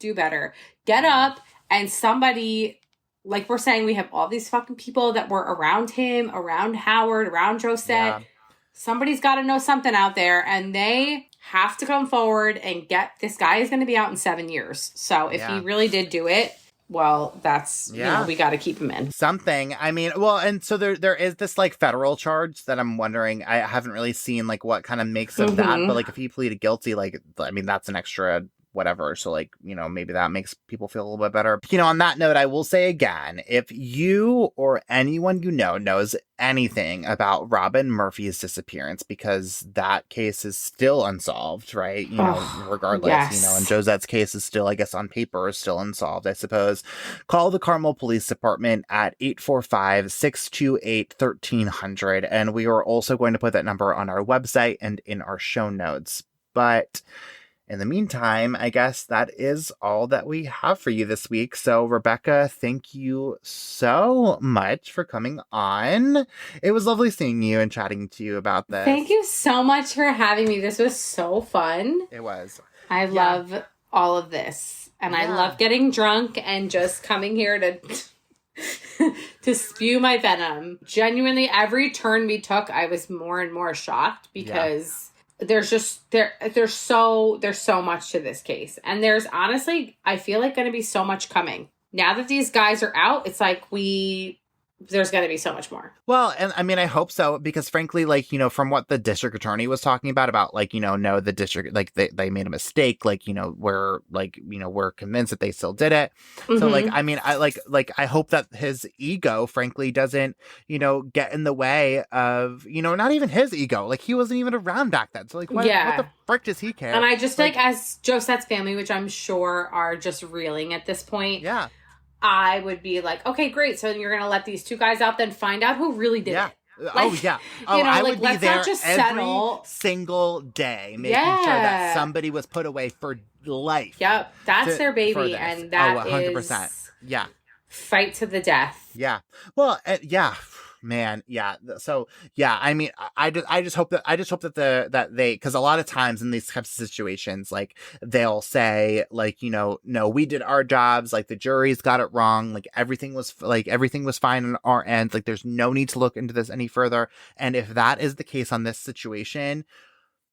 do better. Get up, and somebody, like we're saying, we have all these fucking people that were around him, around Howard, around Josette. Yeah. Somebody's got to know something out there, and they have to come forward and this guy is going to be out in 7 years. So if he really did do it, well, that's, you know, we got to keep him in. Something. I mean, well, and so there is this like federal charge that I'm wondering, I haven't really seen like what kind of makes of that, but like if he pleaded guilty, like, I mean, that's an extra whatever. So like, you know, maybe that makes people feel a little bit better. You know, on that note, I will say again, if you or anyone you know knows anything about Robin Murphy's disappearance, because that case is still unsolved, right? You know, regardless, you know, and Josette's case is still, I guess on paper, is still unsolved, I suppose. Call the Carmel Police Department at 845-628-1300. And we are also going to put that number on our website and in our show notes. But in the meantime, I guess that is all that we have for you this week. So, Rebecca, thank you so much for coming on. It was lovely seeing you and chatting to you about this. Thank you so much for having me. This was so fun. It was. I love all of this. And I love getting drunk and just coming here to spew my venom. Genuinely, every turn we took, I was more and more shocked because... There's so much to this case. And there's honestly, I feel like going to be so much coming. Now that these guys are out, it's like there's going to be so much more. Well, and I mean, I hope so, because frankly, like, you know, from what the district attorney was talking about like, you know, no, the district, like they made a mistake, like, you know, we're convinced that they still did it. So like, I mean, I hope that his ego, frankly, doesn't, you know, get in the way of, you know, not even his ego. Like he wasn't even around back then. So like, what the frick does he care? And I just like as Josette's family, which I'm sure are just reeling at this point. Yeah. I would be like, okay, great. So you're going to let these two guys out, then find out who really did it. Like, you know, I would be there every single day making sure that somebody was put away for life. Yep. That's their baby. And that 100%. Is fight to the death. Yeah. Well, man. Yeah. So, yeah, I mean, I just hope that they, because a lot of times in these types of situations, like they'll say like, you know, no, we did our jobs. Like the jury's got it wrong. Like everything was fine on our end. Like there's no need to look into this any further. And if that is the case on this situation,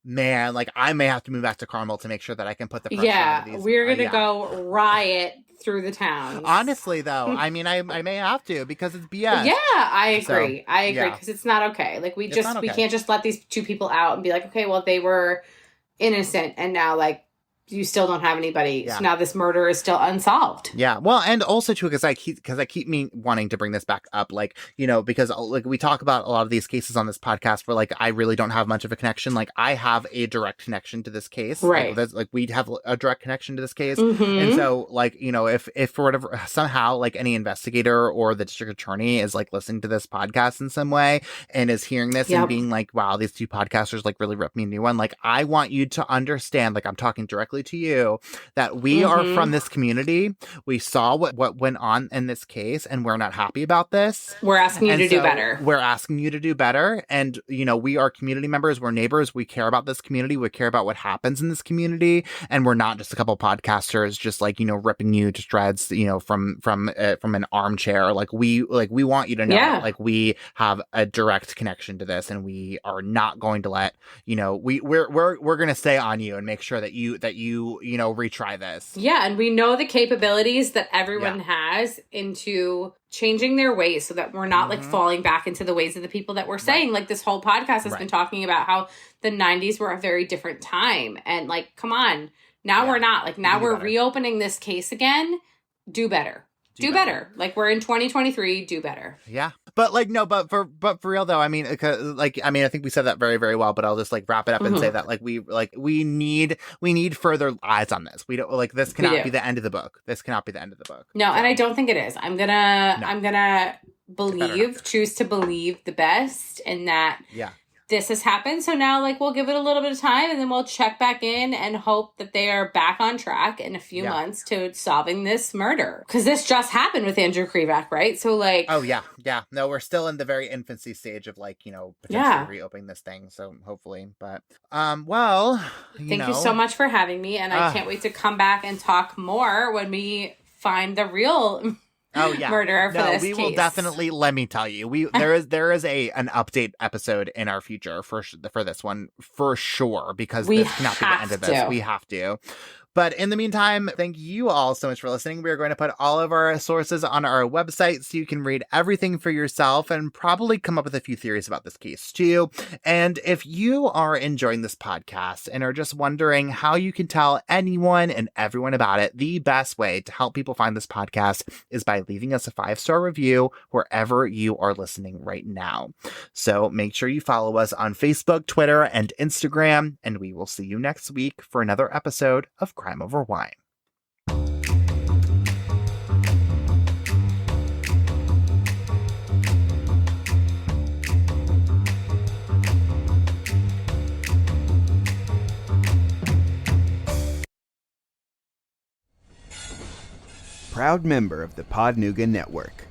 man, like I may have to move back to Carmel to make sure that I can put the pressure on these. We're going to go riot through the town. Honestly, though, I mean, I may have to, because it's BS. Yeah, I agree. Because it's not okay. Like we can't just let these two people out and be like, okay, well, they were innocent and now like you still don't have anybody. So now this murder is still unsolved. Yeah. Well, and also too, because I keep wanting to bring this back up, like, you know, because like we talk about a lot of these cases on this podcast where like I really don't have much of a connection. Like I have a direct connection to this case. Right. Like we have a direct connection to this case. And so like, you know, if for whatever, somehow like any investigator or the district attorney is like listening to this podcast in some way and is hearing this and being like, wow, these two podcasters like really ripped me a new one. Like I want you to understand, like I'm talking directly to you, that we are from this community. We saw what went on in this case and we're not happy about this. We're asking you to do better. We're asking you to do better. And, you know, we are community members. We're neighbors. We care about this community. We care about what happens in this community. And we're not just a couple podcasters just like, you know, ripping you to shreds, you know, from an armchair. Like we want you to know that, like we have a direct connection to this and we are not going to let, you know, we're going to stay on you and make sure that you you retry this. Yeah, and we know the capabilities that everyone has into changing their ways so that we're not like falling back into the ways of the people that we're saying. Like this whole podcast has been talking about how the 90s were a very different time. And like, come on, now we're not. Like now we're reopening this case again. Do better. Do better. Like we're in 2023. Do better. Yeah, but like no, but for real though, I mean, I think we said that very, very well. But I'll just like wrap it up and say that we need further eyes on this. We don't like this cannot be the end of the book. This cannot be the end of the book. No, and I don't think it is. I'm gonna choose to believe the best, and that this has happened. So now, like, we'll give it a little bit of time, and then we'll check back in and hope that they are back on track in a few months to solving this murder. Because this just happened with Andrew Krivak, right? So, like... Oh, yeah. No, we're still in the very infancy stage of, like, potentially reopening this thing. So, hopefully. But, well, Thank you so much for having me, and I can't wait to come back and talk more when we find the real... murderer for this case. We will definitely. Let me tell you, there is an update episode in our future for this one for sure, because this cannot be the end of this. We have to. But in the meantime, thank you all so much for listening. We're going to put all of our sources on our website so you can read everything for yourself and probably come up with a few theories about this case too. And if you are enjoying this podcast and are just wondering how you can tell anyone and everyone about it, the best way to help people find this podcast is by leaving us a 5-star review wherever you are listening right now. So make sure you follow us on Facebook, Twitter, and Instagram, and we will see you next week for another episode of Crime Over Wine. Proud member of the Podnuga Network.